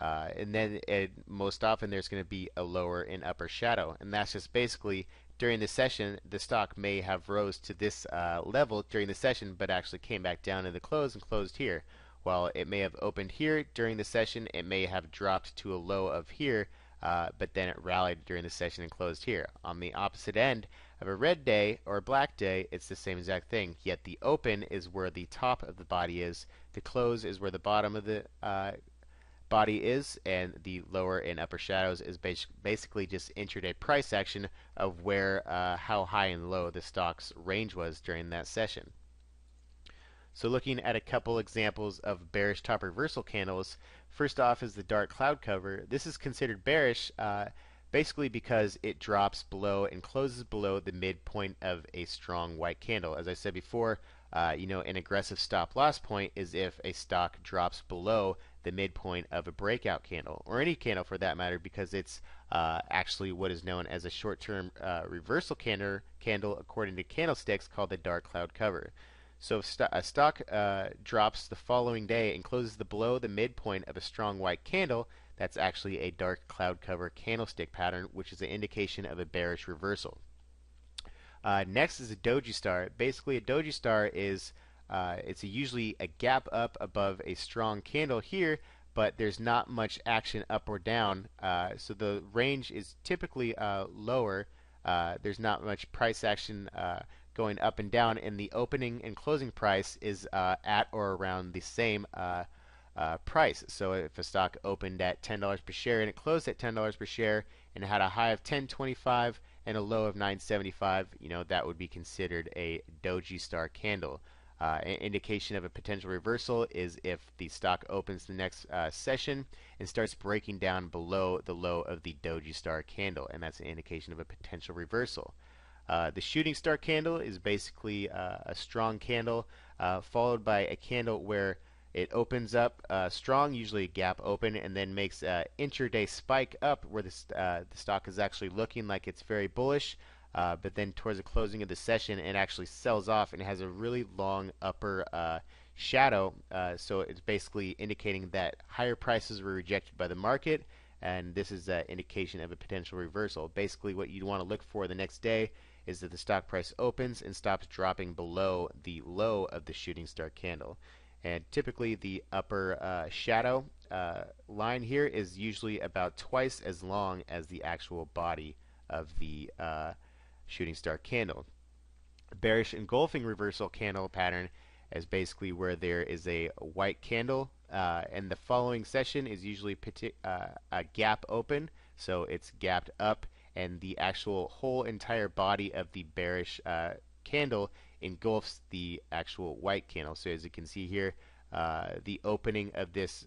And then most often there's going to be a lower and upper shadow. And that's just basically during the session, the stock may have rose to this level during the session, but actually came back down in the close and closed here. While it may have opened here during the session, it may have dropped to a low of here, but then it rallied during the session and closed here. On the opposite end of a red day or a black day, it's the same exact thing, yet the open is where the top of the body is, the close is where the bottom of the body is, and the lower and upper shadows is basically just intraday price action of where how high and low the stock's range was during that session. So looking at a couple examples of bearish top reversal candles, first off is the dark cloud cover. This is considered bearish Basically because it drops below and closes below the midpoint of a strong white candle. As I said before, an aggressive stop loss point is if a stock drops below the midpoint of a breakout candle, or any candle for that matter, because it's actually what is known as a short-term reversal candle according to candlesticks called the dark cloud cover. So if a stock drops the following day and closes below the midpoint of a strong white candle, that's actually a dark cloud cover candlestick pattern, which is an indication of a bearish reversal. Next is a doji star. Basically, a doji star is usually a gap up above a strong candle here, but there's not much action up or down, so the range is typically lower. There's not much price action going up and down, and the opening and closing price is at or around the same price. So if a stock opened at $10 per share and it closed at $10 per share and it had a high of 10.25 and a low of 9.75, that would be considered a doji star candle. An indication of a potential reversal is if the stock opens the next session and starts breaking down below the low of the doji star candle, and that's an indication of a potential reversal. The shooting star candle is basically a strong candle followed by a candle where it opens up strong, usually a gap open, and then makes an intraday spike up where the stock is actually looking like it's very bullish, but then towards the closing of the session it actually sells off and it has a really long upper shadow. So it's basically indicating that higher prices were rejected by the market, and this is an indication of a potential reversal. Basically what you'd want to look for the next day is that the stock price opens and stops dropping below the low of the shooting star candle. And typically the upper shadow line here is usually about twice as long as the actual body of the shooting star candle. Bearish engulfing reversal candle pattern is basically where there is a white candle and the following session is usually a gap open, so it's gapped up, and the actual whole entire body of the bearish candle engulfs the actual white candle. So as you can see here, the opening of this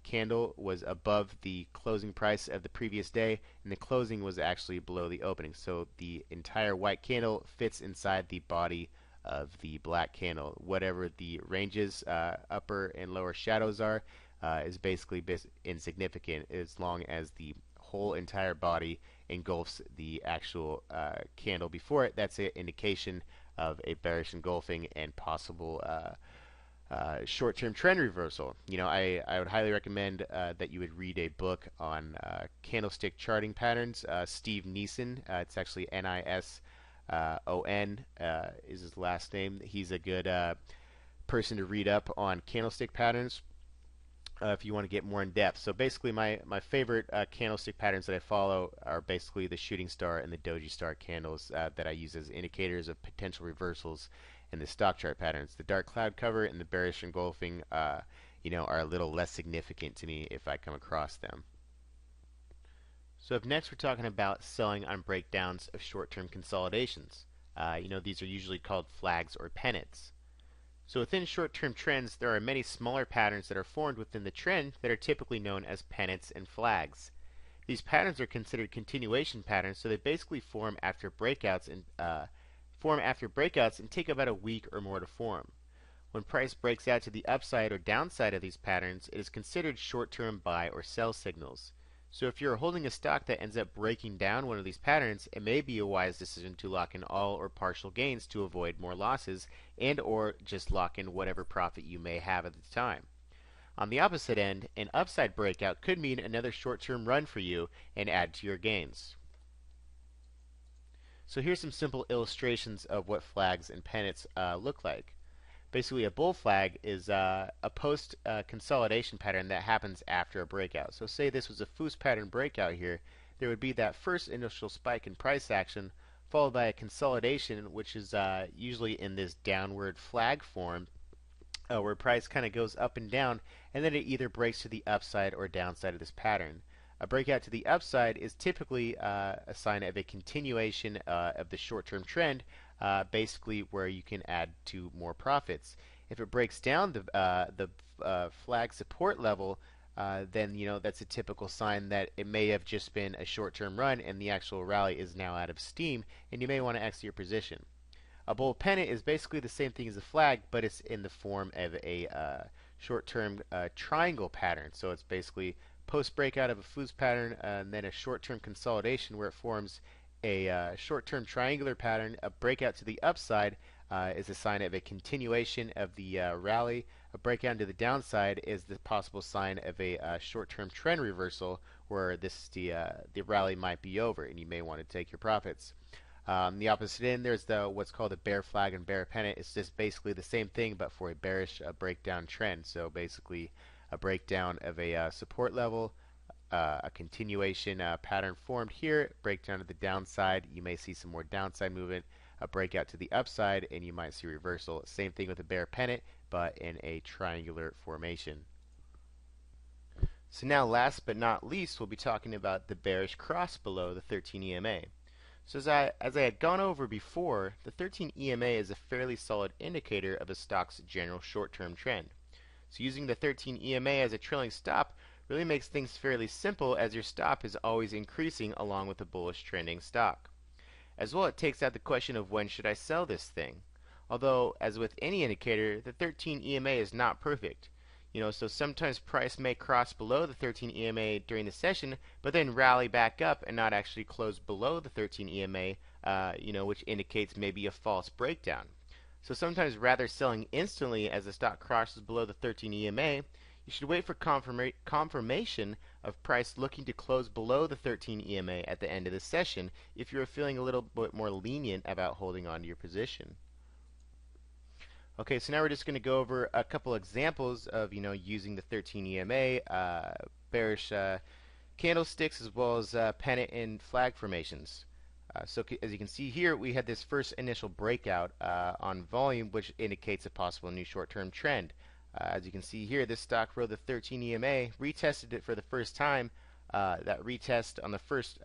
candle was above the closing price of the previous day, and the closing was actually below the opening. So the entire white candle fits inside the body of the black candle. Whatever the ranges, upper and lower shadows are, is basically insignificant as long as the whole entire body engulfs the actual candle before it. That's an indication of a bearish engulfing and possible short-term trend reversal. I would highly recommend that you would read a book on candlestick charting patterns. Steve Nissen, it's actually Nison is his last name. He's a good person to read up on candlestick patterns if you want to get more in depth. So basically my favorite candlestick patterns that I follow are basically the shooting star and the doji star candles that I use as indicators of potential reversals in the stock chart patterns. The dark cloud cover and the bearish engulfing are a little less significant to me if I come across them. So up next we're talking about selling on breakdowns of short-term consolidations. These are usually called flags or pennants. So within short-term trends, there are many smaller patterns that are formed within the trend that are typically known as pennants and flags. These patterns are considered continuation patterns, so they basically form after breakouts and take about a week or more to form. When price breaks out to the upside or downside of these patterns, it is considered short-term buy or sell signals. So if you're holding a stock that ends up breaking down one of these patterns, it may be a wise decision to lock in all or partial gains to avoid more losses, and or just lock in whatever profit you may have at the time. On the opposite end, an upside breakout could mean another short-term run for you and add to your gains. So here's some simple illustrations of what flags and pennants look like. Basically, a bull flag is a post consolidation pattern that happens after a breakout. So say this was a Foos pattern breakout here, there would be that first initial spike in price action followed by a consolidation, which is usually in this downward flag form where price kind of goes up and down, and then it either breaks to the upside or downside of this pattern. A breakout to the upside is typically a sign of a continuation of the short-term trend, basically where you can add to more profits. If it breaks down the flag support level, then that's a typical sign that it may have just been a short-term run and the actual rally is now out of steam, and you may want to exit your position. A bull pennant is basically the same thing as a flag, but it's in the form of a short-term triangle pattern. So it's basically post-breakout of a foos pattern, and then a short-term consolidation where it forms a short-term triangular pattern. A breakout to the upside is a sign of a continuation of the rally. A breakout to the downside is the possible sign of a short-term trend reversal, where the rally might be over, and you may want to take your profits. The opposite end, there's what's called a bear flag and bear pennant. It's just basically the same thing, but for a bearish breakdown trend. So basically, a breakdown of a support level, a continuation pattern formed here, breakdown to the downside. You may see some more downside movement, a breakout to the upside, and you might see reversal. Same thing with a bear pennant, but in a triangular formation. So now, last but not least, we'll be talking about the bearish cross below the 13 EMA. So as I had gone over before, the 13 EMA is a fairly solid indicator of a stock's general short-term trend. So using the 13 EMA as a trailing stop really makes things fairly simple, as your stop is always increasing along with the bullish trending stock. As well, it takes out the question of when should I sell this thing. Although, as with any indicator, the 13 EMA is not perfect. So sometimes price may cross below the 13 EMA during the session, but then rally back up and not actually close below the 13 EMA, which indicates maybe a false breakdown. So sometimes, rather selling instantly as the stock crosses below the 13 EMA, you should wait for confirmation of price looking to close below the 13 EMA at the end of the session if you're feeling a little bit more lenient about holding on to your position. Okay, so now we're just going to go over a couple examples of using the 13 EMA, bearish candlesticks, as well as pennant and flag formations. So as you can see here, we had this first initial breakout on volume, which indicates a possible new short-term trend. As you can see here, this stock rode the 13 EMA, retested it for the first time. That retest on the first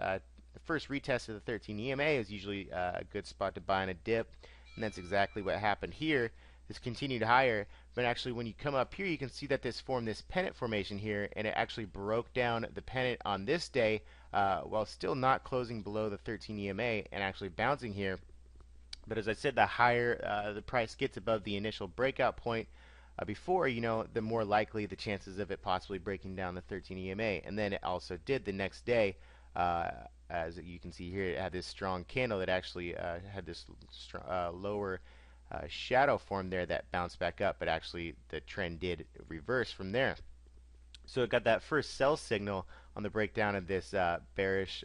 retest of the 13 EMA is usually a good spot to buy in a dip, and that's exactly what happened here. This continued higher, but actually when you come up here, you can see that this formed this pennant formation here, and it actually broke down the pennant on this day while still not closing below the 13 EMA and actually bouncing here. But as I said, the higher the price gets above the initial breakout point before, the more likely the chances of it possibly breaking down the 13 EMA. And then it also did the next day. As you can see here, it had this strong candle that actually had this lower shadow form there that bounced back up, but actually the trend did reverse from there. So it got that first sell signal on the breakdown of this bearish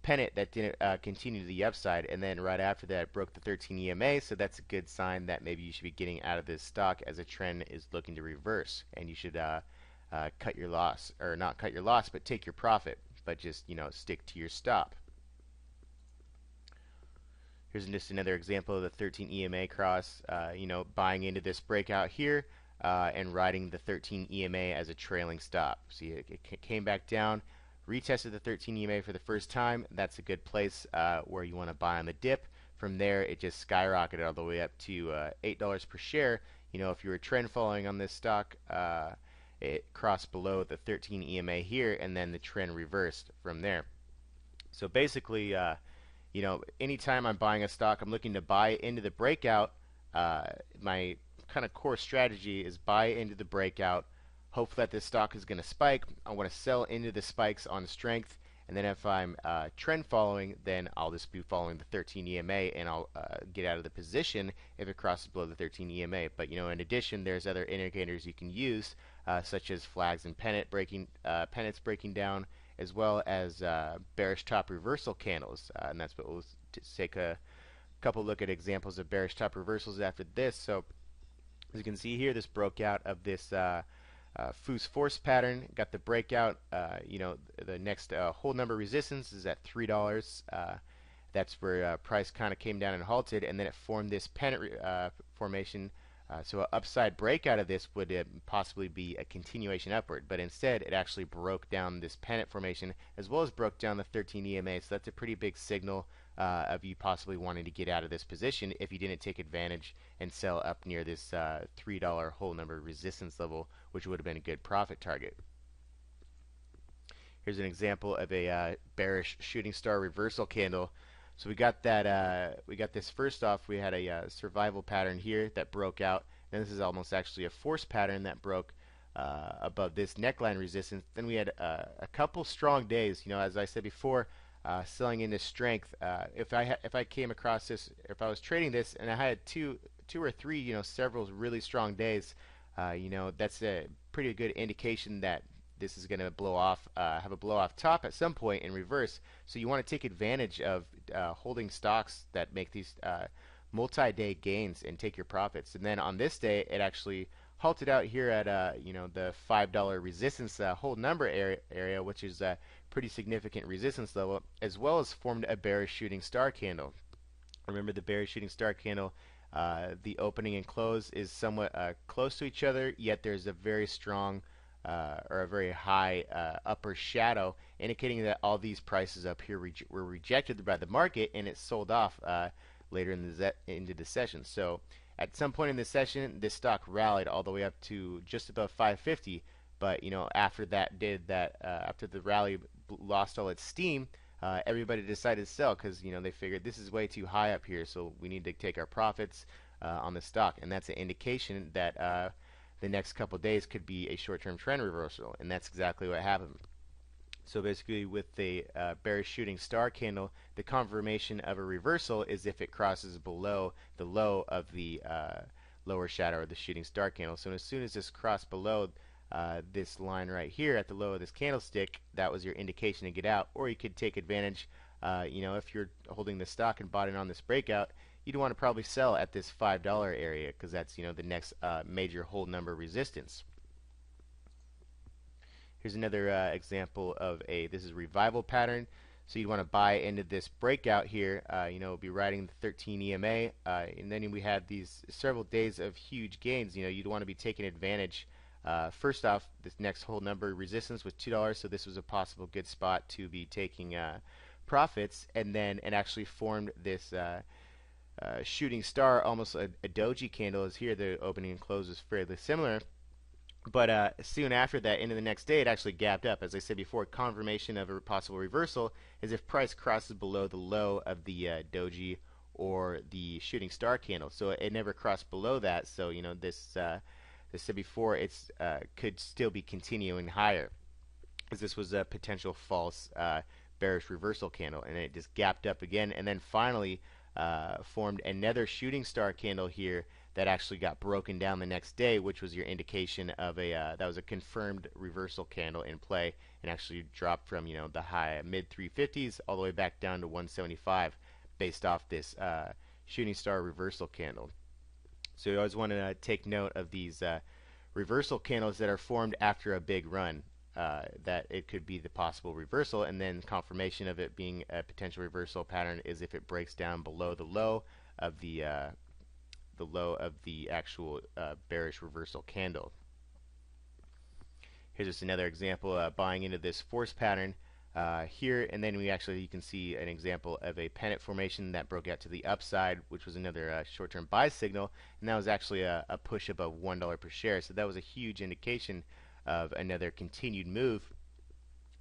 pennant that didn't continue to the upside, and then right after that it broke the 13 EMA, so that's a good sign that maybe you should be getting out of this stock as a trend is looking to reverse, and you should cut your loss, or not cut your loss, but take your profit, but just stick to your stop. Here's just another example of the 13 EMA cross, buying into this breakout here and riding the 13 EMA as a trailing stop. See, it came back down, retested the 13 EMA for the first time. That's a good place where you want to buy on the dip. From there, it just skyrocketed all the way up to $8 per share. If you were trend following on this stock, it crossed below the 13 EMA here, and then the trend reversed from there. So basically, anytime I'm buying a stock, I'm looking to buy into the breakout. My kind of core strategy is buy into the breakout, hope that this stock is going to spike. I want to sell into the spikes on strength, and then if I'm trend following, then I'll just be following the 13 EMA, and I'll get out of the position if it crosses below the 13 EMA. But in addition, there's other indicators you can use, such as flags and pennants breaking down, as well as bearish top reversal candles, and that's what we'll take a couple look at examples of bearish top reversals after this. So as you can see here, this broke out of this foos force pattern, got the breakout. The next whole number resistance is at $3. That's where price kind of came down and halted, and then it formed this pennant formation. So an upside breakout of this would possibly be a continuation upward, but instead it actually broke down this pennant formation as well as broke down the 13 EMA. So that's a pretty big signal of you possibly wanting to get out of this position if you didn't take advantage and sell up near this $3 whole number resistance level, which would have been a good profit target. Here's an example of a bearish shooting star reversal candle. So we got that. We got this first off. We had a survival pattern here that broke out. And this is almost actually a force pattern that broke above this neckline resistance. Then we had a couple strong days. You know, as I said before, selling into strength. If I came across this, if I was trading this, and I had two or three, you know, several really strong days, you know, that's a pretty good indication that this is going to blow off, have a blow off top at some point in reverse. So you want to take advantage of holding stocks that make these multi-day gains and take your profits. And then on this day, it actually halted out here at you know, the $5 resistance hold number area, which is a pretty significant resistance level, as well as formed a bearish shooting star candle. Remember the bearish shooting star candle. The opening and close is somewhat close to each other, yet there's a very strong or a very high upper shadow, indicating that all these prices up here were rejected by the market, and it sold off later into the session. So at some point in the session, this stock rallied all the way up to just above 550. But you know, after after the rally lost all its steam, everybody decided to sell because you know they figured this is way too high up here, so we need to take our profits on the stock, and that's an indication that the next couple days could be a short-term trend reversal, and that's exactly what happened. So basically, with the bearish shooting star candle, the confirmation of a reversal is if it crosses below the low of the lower shadow of the shooting star candle. So as soon as this crossed below this line right here at the low of this candlestick, that was your indication to get out. Or you could take advantage, you know, if you're holding the stock and bought in on this breakout, you'd want to probably sell at this $5 area because that's, you know, the next major hold number resistance. Here's another example of this is revival pattern. So you'd want to buy into this breakout here, you know, be riding the 13 EMA, and then we had these several days of huge gains. You know, you'd want to be taking advantage. First off, this next hold number resistance was $2, so this was a possible good spot to be taking profits, and then it actually formed this shooting star, almost a doji candle is here. The opening and close is fairly similar. But soon after that, into the next day, it actually gapped up. As I said before, confirmation of a possible reversal is if price crosses below the low of the doji or the shooting star candle. So it never crossed below that. So you know this, as I said before, it's could still be continuing higher, as this was a potential false bearish reversal candle, and it just gapped up again, and then finally formed another shooting star candle here that actually got broken down the next day, which was your indication of a that was a confirmed reversal candle in play, and actually dropped from, you know, the high mid 350s all the way back down to 175 based off this shooting star reversal candle. So you always want to take note of these reversal candles that are formed after a big run. That it could be the possible reversal, and then confirmation of it being a potential reversal pattern is if it breaks down below the low of the actual bearish reversal candle. Here's just another example, buying into this force pattern here, and then you can see an example of a pennant formation that broke out to the upside, which was another short-term buy signal, and that was actually a push above $1 per share. So that was a huge indication of another continued move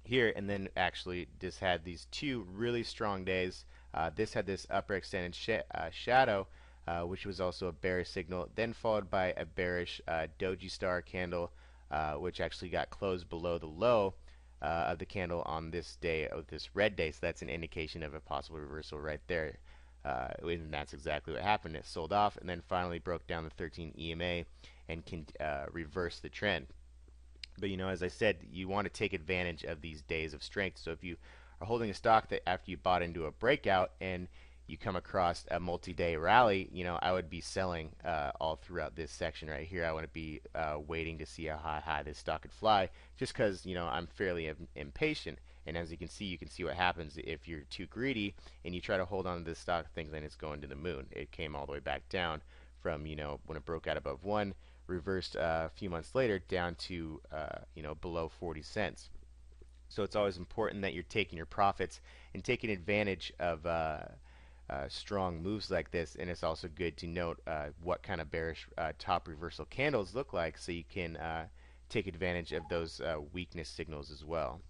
here, and then actually just had these two really strong days. This had this upper extended shadow, which was also a bearish signal, then followed by a bearish doji star candle, which actually got closed below the low of the candle on this day, of this red day. So that's an indication of a possible reversal right there, and that's exactly what happened. It sold off and then finally broke down the 13 EMA and can reverse the trend. But you know, as I said, you want to take advantage of these days of strength. So if you are holding a stock that after you bought into a breakout and you come across a multi-day rally, you know, I would be selling all throughout this section right here. I want to be waiting to see how high this stock could fly, just because, you know, I'm fairly impatient. And as you can see what happens if you're too greedy and you try to hold on to this stock, thinking it's going to the moon. It came all the way back down from, you know, when it broke out above 1, reversed a few months later down to you know, below 40 cents. So it's always important that you're taking your profits and taking advantage of strong moves like this, and it's also good to note what kind of bearish top reversal candles look like, so you can take advantage of those weakness signals as well.